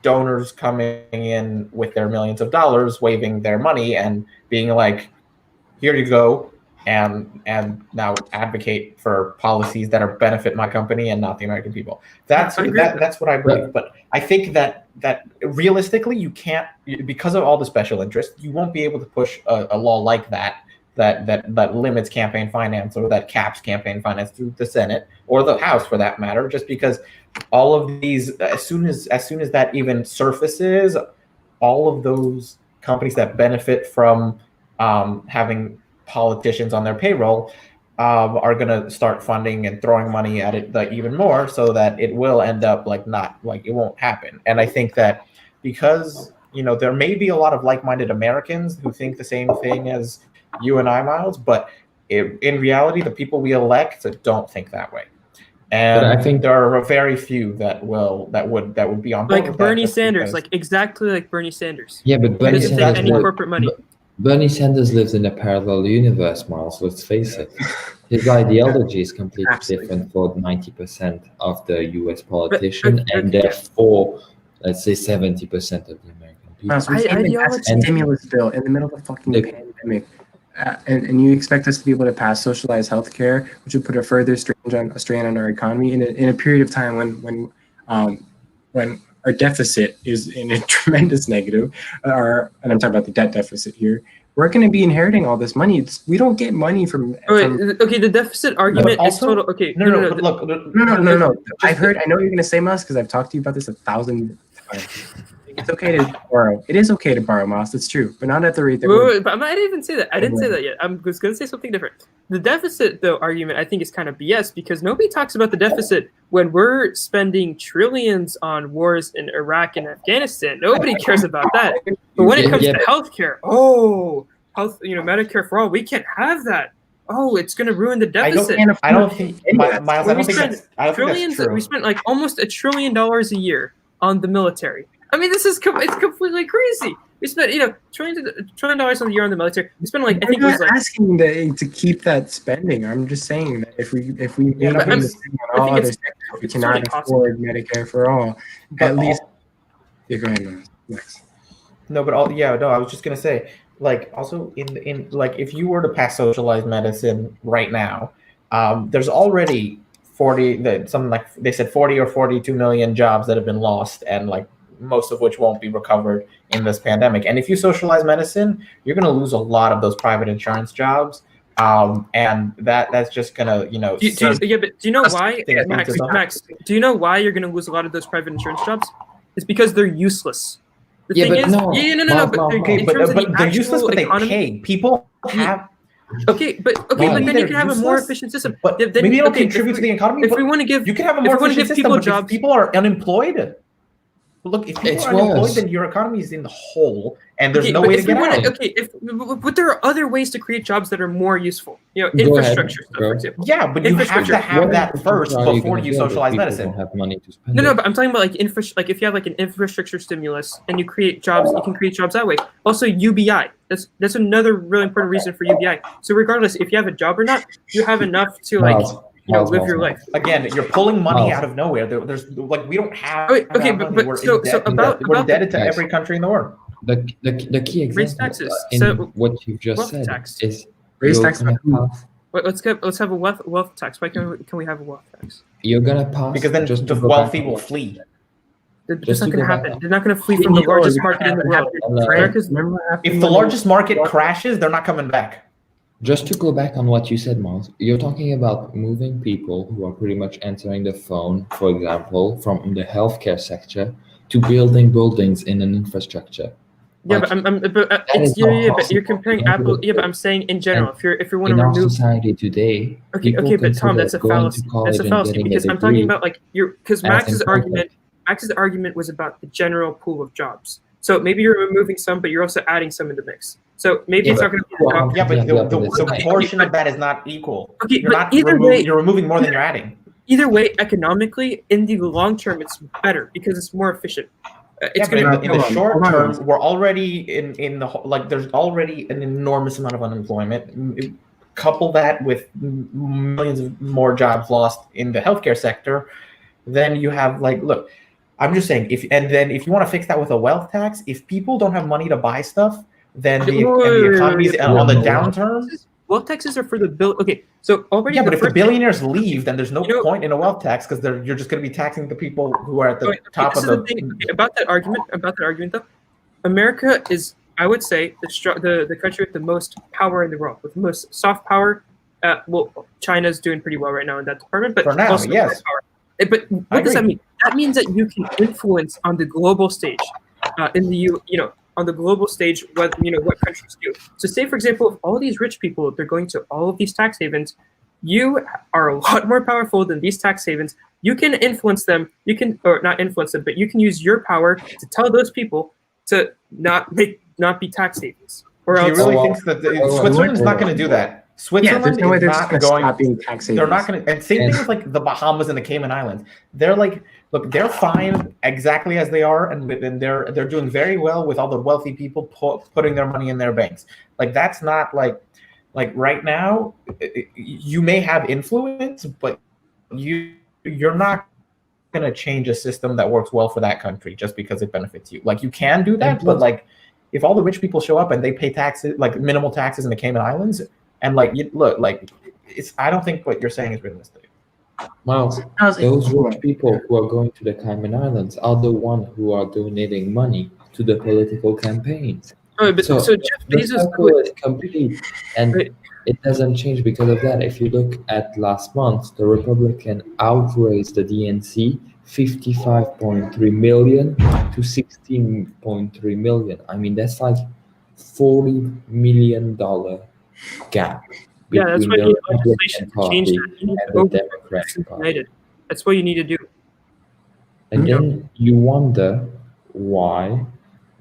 donors coming in with their millions of dollars, waving their money and being like, "Here you go," and now advocate for policies that are benefit my company and not the American people. That's what I believe. But I think that realistically, you can't, because of all the special interests, you won't be able to push a law like that limits campaign finance, or that caps campaign finance through the Senate or the House for that matter, just because all of these, as soon as that even surfaces, all of those companies that benefit from having politicians on their payroll are going to start funding and throwing money at it even more, so that it will end up it won't happen. And I think that because there may be a lot of like-minded Americans who think the same thing as you and I, Miles, but in reality, the people we elect don't think that way. And I think there are very few that would be on board like with Bernie that Sanders, like exactly like Bernie Sanders. Yeah, but Bernie doesn't take any Sanders, corporate money. Bernie Sanders lives in a parallel universe, Miles. Let's face it. His ideology is completely different for 90% of the U.S. politician, and therefore, let's say 70% of the American people. So we can't even pass a stimulus bill in the middle of a fucking pandemic, and you expect us to be able to pass socialized healthcare, which would put a further strain on our economy in a period of time when our deficit is in a tremendous negative, and I'm talking about the debt deficit here. We're going to be inheriting all this money. We don't get money from. Okay, the deficit argument is total. Okay, no. I know what you're going to say, Miles, because I've talked to you about this 1,000 times. It's okay to borrow. It is okay to borrow, Miles. That's true, but not at the rate that. But I didn't even say that. I didn't say that yet. I was going to say something different. The deficit, though, argument I think is kind of BS because nobody talks about the deficit when we're spending trillions on wars in Iraq and Afghanistan. Nobody cares about that. But when it comes to healthcare, Medicare for all, we can't have that. Oh, it's going to ruin the deficit. I don't think that's true. We spent like almost $1 trillion a year on the military. I mean, it's completely crazy. We spent, $1 trillion on the year on the military. We spent like I think it was like asking to keep that spending. I'm just saying that if we end up spending on all other sectors, we cannot afford Medicare for all. At least, go ahead, next. No, but I was just gonna say, like, also in like if you were to pass socialized medicine right now, there's already 40 they said 40 or 42 million jobs that have been lost, and like most of which won't be recovered in this pandemic. And if you socialize medicine, you're going to lose a lot of those private insurance jobs. And that's just going to, but do you know why, Max, do you know why you're going to lose a lot of those private insurance jobs? It's because they're useless. The thing is, they're useless, but they pay. People have... Okay, but then you can have a more efficient system. But maybe you don't contribute to the economy. If we want to give, you can have a more efficient system, but if people are unemployed... Look, if people are unemployed, then your economy is in the hole, and there's no way to get out. But there are other ways to create jobs that are more useful. Infrastructure stuff, for example. Yeah, but you have to have that first before you socialize medicine. Don't have money to spend. No, but I'm talking about like if you have like an infrastructure stimulus and you create jobs, you can create jobs that way. Also, UBI. That's another really important reason for UBI. So regardless, if you have a job or not, you have enough to live your life. Again, you're pulling money out of nowhere. There's like we don't have. But we're indebted to every country in the world. The key example in what you've just said is raise tax. Let's have a wealth tax. Why can we have a wealth tax? You're gonna pass because then just the wealthy will flee. It's not going to happen. They're not going to flee from the largest market in the world. If the largest market crashes, they're not coming back. Just to go back on what you said, Miles, you're talking about moving people who are pretty much entering the phone, for example, from the healthcare sector to building buildings in an infrastructure. Yeah, but you're comparing Apple. Yeah, but I'm saying in general, if you want to remove society today. Okay, but Tom, that's a fallacy. That's a fallacy because I'm talking about because Max's argument was about the general pool of jobs. So maybe you're removing some, but you're also adding some in the mix. So maybe it's not going to be the portion of that is not equal. Okay, you're removing more than you're adding. Either way, economically, in the long term, it's better because it's more efficient. But in the short term, we're already in the there's already an enormous amount of unemployment. Couple that with millions of more jobs lost in the healthcare sector, then you have look. I'm just saying, if you want to fix that with a wealth tax, if people don't have money to buy stuff, then the economy is on the downturn. Wealth taxes are for the bill. Okay, so already. Yeah, but if the billionaires leave, then there's no point in a wealth tax because you're just going to be taxing the people who are at the top of the. About that argument, though, America is, I would say, the country with the most power in the world, with the most soft power. China's doing pretty well right now in that department, but for now, also yes. But what does that mean? That means that you can influence on the global stage, on the global stage what countries do. So say, for example, if all these rich people, they're going to all of these tax havens, you are a lot more powerful than these tax havens. You can influence them. You can, or not influence them, but you can use your power to tell those people to not be tax havens. Or else, he really thinks that Switzerland's not going to do that. Switzerland no way is they're not just going. stop being tax They're not going to. And same thing with like the Bahamas and the Cayman Islands. They're like, look, they're fine exactly as they are, and they're doing very well with all the wealthy people putting their money in their banks. Like that's not like right now. You may have influence, but you're not going to change a system that works well for that country just because it benefits you. Like you can do that, but like if all the rich people show up and they pay taxes, like minimal taxes in the Cayman Islands. And like, look, like, I don't think what you're saying is realistic. Miles, those rich people who are going to the Cayman Islands are the ones who are donating money to the political campaigns. Oh, but so Jeff the Bezos circle is complete, and it doesn't change because of that. If you look at last month, the Republican outraised the DNC 55.3 million to 16.3 million. I mean, that's like $40 million gap that's between why the you need Republican legislation to Party change that. You need and to the Democratic Party. United. That's what you need to do. And then you wonder why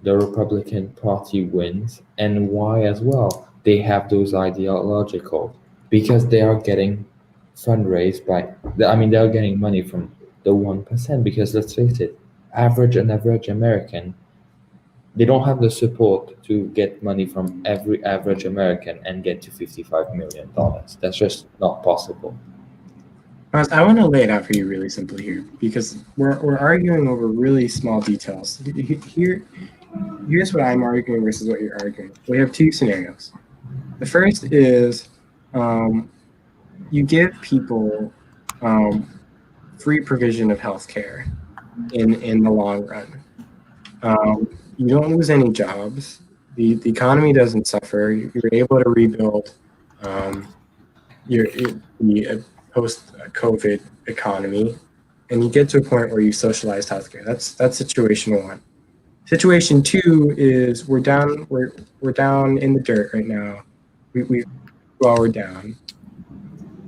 the Republican Party wins and why as well they have those ideological, because they are getting fundraised they are getting money from the 1%, because let's face it, average American, they don't have the support to get money from every average American and get to $55 million. That's just not possible. I want to lay it out for you really simply here, because we're arguing over really small details. Here's what I'm arguing versus what you're arguing. We have two scenarios. The first is you give people free provision of healthcare in the long run. You don't lose any jobs. The economy doesn't suffer. You're able to rebuild the post-COVID economy, and you get to a point where you socialize healthcare. That's situation one. Situation two is we're down in the dirt right now. We're down.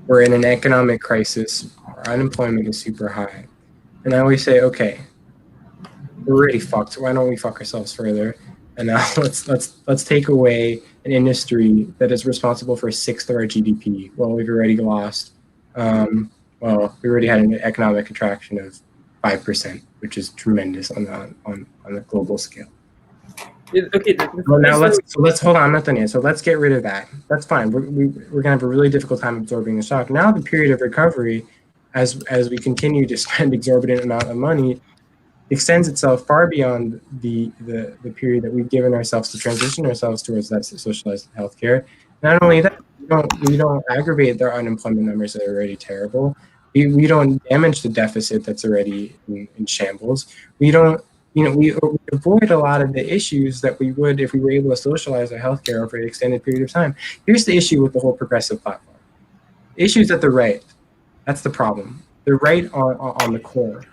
We're in an economic crisis. Our unemployment is super high, and I always say, okay, we're already fucked. Why don't we fuck ourselves further? And now let's take away an industry that is responsible for a sixth of our GDP. Well, we've already lost. We already had an economic contraction of 5%, which is tremendous on the global scale. Okay. Well, now let's hold on. I'm not done yet. So let's get rid of that. That's fine. We're gonna have a really difficult time absorbing the shock. Now the period of recovery, as we continue to spend exorbitant amount of money, extends itself far beyond the period that we've given ourselves to transition ourselves towards that socialized healthcare. Not only that, we don't aggravate their unemployment numbers that are already terrible. We don't damage the deficit that's already in shambles. We don't, we avoid a lot of the issues that we would if we were able to socialize our healthcare over an extended period of time. Here's the issue with the whole progressive platform. Issues at the right, that's the problem. They're right on the core.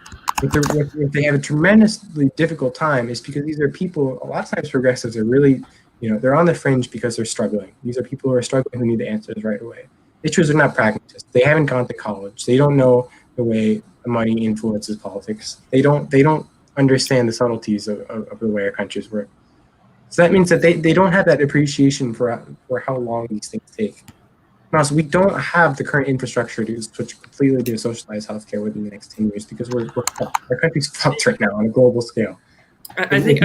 If they have a tremendously difficult time, it's because these are people, a lot of times progressives are really, they're on the fringe because they're struggling. These are people who are struggling who need the answers right away. Issues are not pragmatists. They haven't gone to college. They don't know the way money influences politics. They don't understand the subtleties of the way our countries work. So that means that they don't have that appreciation for how long these things take. Also, we don't have the current infrastructure to switch completely to socialized healthcare within the next 10 years because our country's fucked right now on a global scale. I think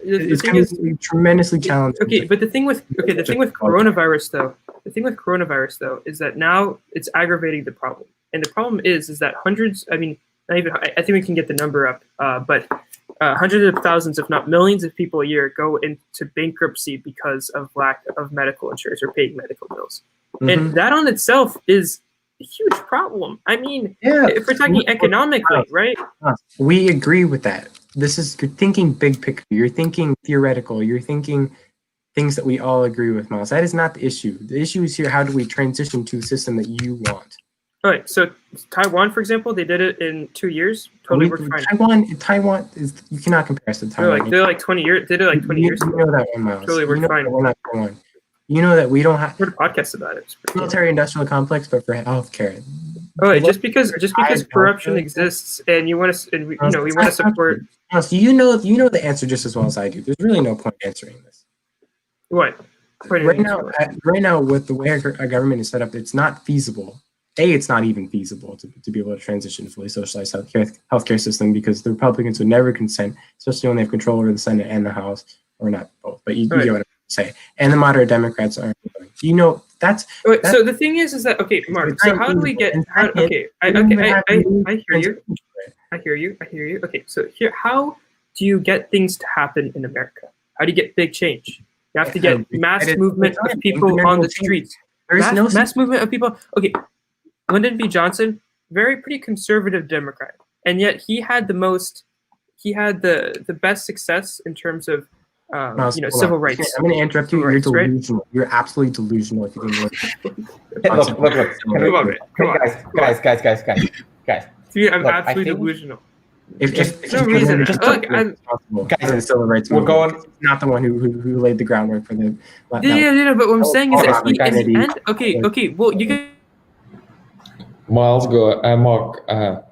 it's going to be tremendously challenging. Okay, but the thing with coronavirus though is that now it's aggravating the problem, and the problem is that hundreds. I mean, not even. I think we can get the number up, but hundreds of thousands, if not millions, of people a year go into bankruptcy because of lack of medical insurance or paying medical bills. Mm-hmm. And that on itself is a huge problem. I mean, if we're talking economically, right? We agree with that. You're thinking big picture. You're thinking theoretical. You're thinking things that we all agree with, Miles. That is not the issue. The issue is here, how do we transition to the system that you want? All right. So Taiwan, for example, they did it in 2 years. Totally worked fine. Taiwan is, you cannot compare us to Taiwan. They're like 20 years. They did it like 20 years. You know that one, Miles. Totally worked fine. We're not Taiwan. You know that we don't have. I heard a podcast about it. Military industrial complex, but for healthcare. Oh, just because corruption exists, and you want to, and we want to support. You know the answer just as well as I do. There's really no point answering this. What? right now, with the way our government is set up, it's not feasible. It's not even feasible to be able to transition to fully socialized healthcare system because the Republicans would never consent, especially when they have control over the Senate and the House, or not both, but you get what I'm saying. And the moderate Democrats aren't willing. You know, that's so the thing is that okay, Mark. So how do we get? I hear you. Okay, so here, how do you get things to happen in America? How do you get big change? You have to get mass movement of people on the streets. Mass movement of people. Okay, Lyndon B. Johnson, pretty conservative Democrat, and yet he had the best success in terms of civil rights. I'm going to interrupt you. You're delusional. Right? You're absolutely delusional if you didn't look. Guys. Dude, I'm absolutely delusional. If no reason. Guys, civil rights movement, not the one who laid the groundwork for the. But what I'm saying is that at the end. Okay. Well, you can. Miles, go. Mark,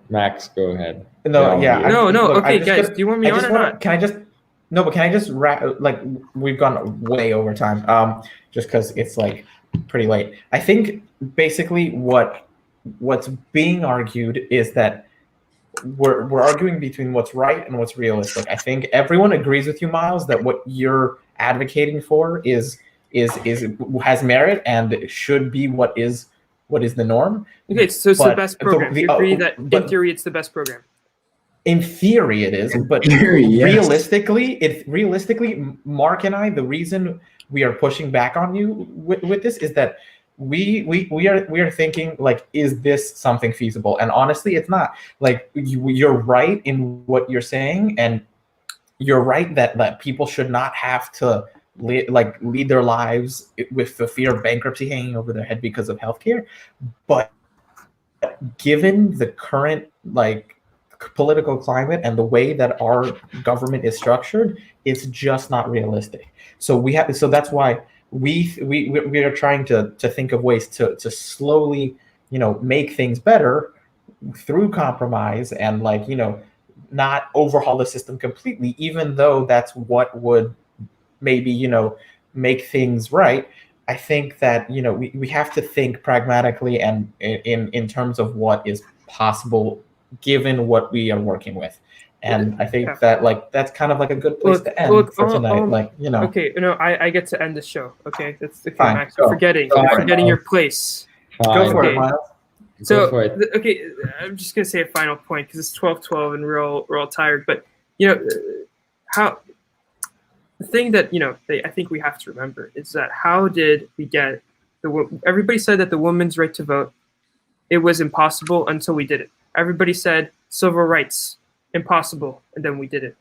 Max, go ahead. No. Look, okay, guys, do you want me on or not? Can I just like we've gone way over time. Just because it's like pretty late. I think basically what's being argued is that we're arguing between what's right and what's realistic. I think everyone agrees with you, Miles, that what you're advocating for is has merit and should be what is the norm. Okay, so it's the best program. You agree that in theory it's the best program. In theory it is, but realistically, Mark and I, the reason we are pushing back on you with this is that we are thinking like, is this something feasible? And honestly, it's not. Like you're right in what you're saying, and you're right that people should not have to lead their lives with the fear of bankruptcy hanging over their head because of healthcare. But given the current political climate and the way that our government is structured, it's just not realistic. So that's why we are trying to think of ways to slowly, make things better through compromise and not overhaul the system completely, even though that's what would maybe, make things right. I think that, we have to think pragmatically and in terms of what is possible given what we are working with. And I think that that's kind of like a good place to end for tonight. Okay, I get to end the show. Okay, that's the fine. Max. You're forgetting your place. Go for it, Miles. So okay, I'm just gonna say a final point because it's 12:12 and we're all tired. But how the thing that I think we have to remember is that how did we get everybody said that the women's right to vote, it was impossible until we did it. Everybody said civil rights, impossible, and then we did it.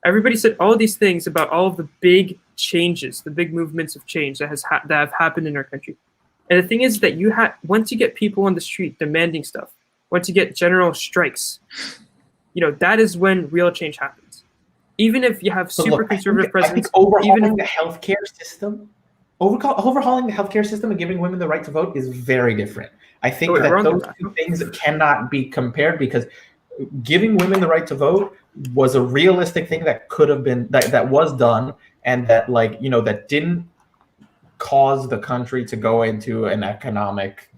Everybody said all these things about all of the big changes, the big movements of change that have happened in our country. And the thing is that once you get people on the street demanding stuff, once you get general strikes, that is when real change happens. Even if you have conservative presidents, overhauling the healthcare system and giving women the right to vote is very different. I think that those two things cannot be compared because giving women the right to vote was a realistic thing that could have been that was done, and that that didn't cause the country to go into an economic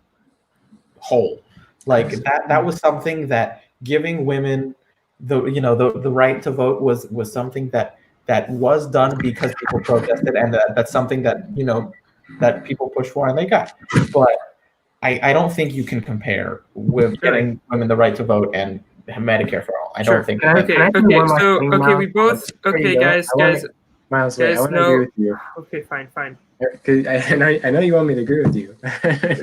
hole. That was something that giving women the right to vote was something that was done because people protested, and that's something that that people pushed for and they got. But I don't think you can compare with getting women the right to vote and Medicare for all. I don't think. Okay. We both. Okay, guys. Miles, I want to agree with you. Okay, fine. I know you want me to agree with you.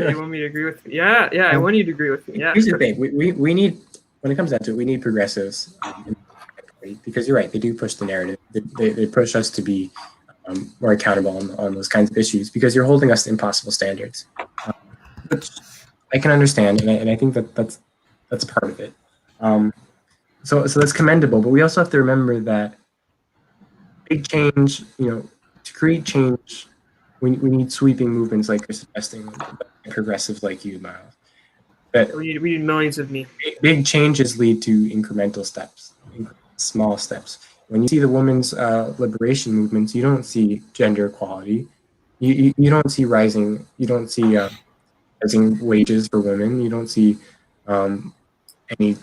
You want me to agree with you? Yeah. I want you to agree with me. Yeah. Here's the thing: we need, when it comes down to it, we need progressives, because you're right. They do push the narrative. They push us to be more accountable on those kinds of issues because you're holding us to impossible standards. Which I can understand, and I think that's part of it. So that's commendable, but we also have to remember that big change, to create change, we need sweeping movements like you're suggesting, progressives like you, Miles. But we need millions of me. Big changes lead to incremental steps, small steps. When you see the women's liberation movements, you don't see gender equality. You don't see rising wages for women. You don't see any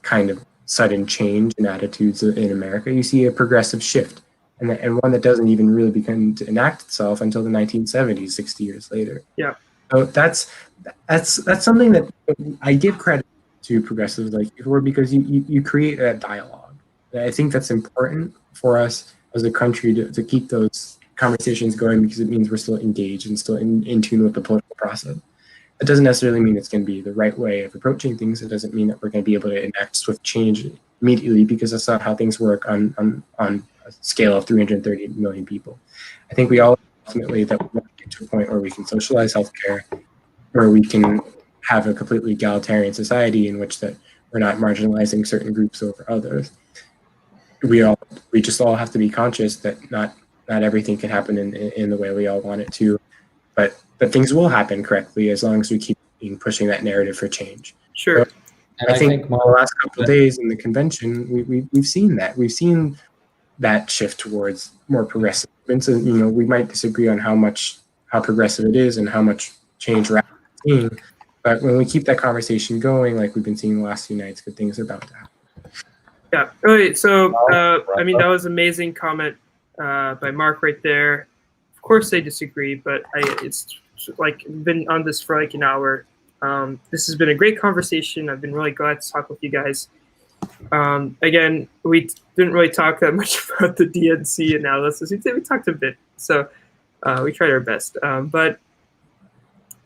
kind of sudden change in attitudes in America. You see a progressive shift, and one that doesn't even really begin to enact itself until the 1970s, 60 years later. Yeah. So that's something that I give credit to progressives like you for, because you create that dialogue. And I think that's important for us as a country to keep those conversations going, because it means we're still engaged and still in tune with the political process. It doesn't necessarily mean it's going to be the right way of approaching things. It doesn't mean that we're going to be able to enact swift change immediately, because that's not how things work on a scale of 330 million people. I think we all ultimately that we want to get to a point where we can socialize healthcare, where we can have a completely egalitarian society in which that we're not marginalizing certain groups over others. We just all have to be conscious that not everything can happen in the way we all want it to, but things will happen correctly as long as we keep pushing that narrative for change. Sure. So I think the last couple of days in the convention, we've seen that. We've seen that shift towards more progressive movements. And, we might disagree on how progressive it is and how much change we're seeing. But when we keep that conversation going, like we've been seeing the last few nights, good things are about to happen. Yeah. Okay. So, that was an amazing comment by Mark right there. Of course, they disagree, but it's like been on this for like an hour. This has been a great conversation. I've been really glad to talk with you guys. Again, we didn't really talk that much about the DNC analysis. We talked a bit, so we tried our best. But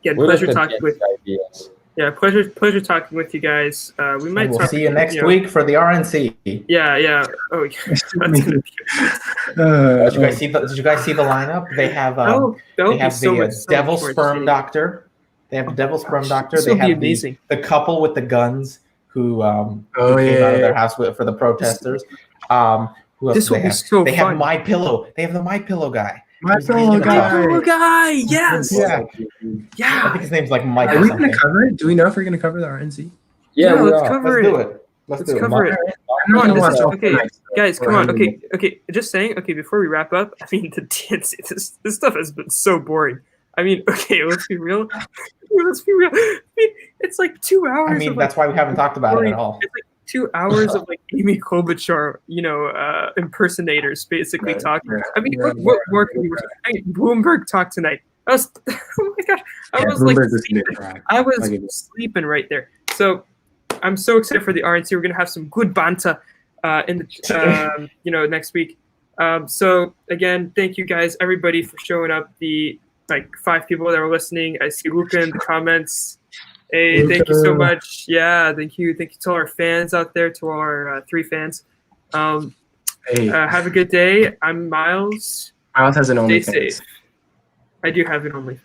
again, pleasure talking with you. Yeah, pleasure talking with you guys. We'll see you next week for the RNC. Yeah. Oh, did you guys see the lineup? They have the Devil Sperm Doctor. They have the Devil Sperm Doctor. They have the couple with the guns who came out of their house for the protesters. Who else this will be so They fun. have My Pillow. They have the My Pillow guy. My Pillow guy. Yes. Yeah. I think his name's like Mike. Are we going to cover it? Do we know if we're going to cover the RNC? Yeah, let's cover it. Let's cover it. Come on, okay, guys, come on. Okay. Just saying. Okay, before we wrap up, I mean, the DNC, this stuff has been so boring. I mean, okay, let's be real. It's like 2 hours. I mean, that's why we haven't talked about it at all. It's like 2 hours of like Amy Klobuchar, impersonators basically talking. I mean, what more can we? I mean, Bloomberg talked tonight. Oh my gosh, I was sleeping right there. So I'm so excited for the RNC. We're gonna have some good banter in the next week. So again, thank you guys, everybody, for showing up. The 5 people that were listening. I see Luca in the comments. Hey, thank you so much. Yeah, thank you. Thank you to all our fans out there, to all our 3 fans. Have a good day. I'm Miles. Miles has an OnlyFans. Stay safe. I do have an OnlyFans.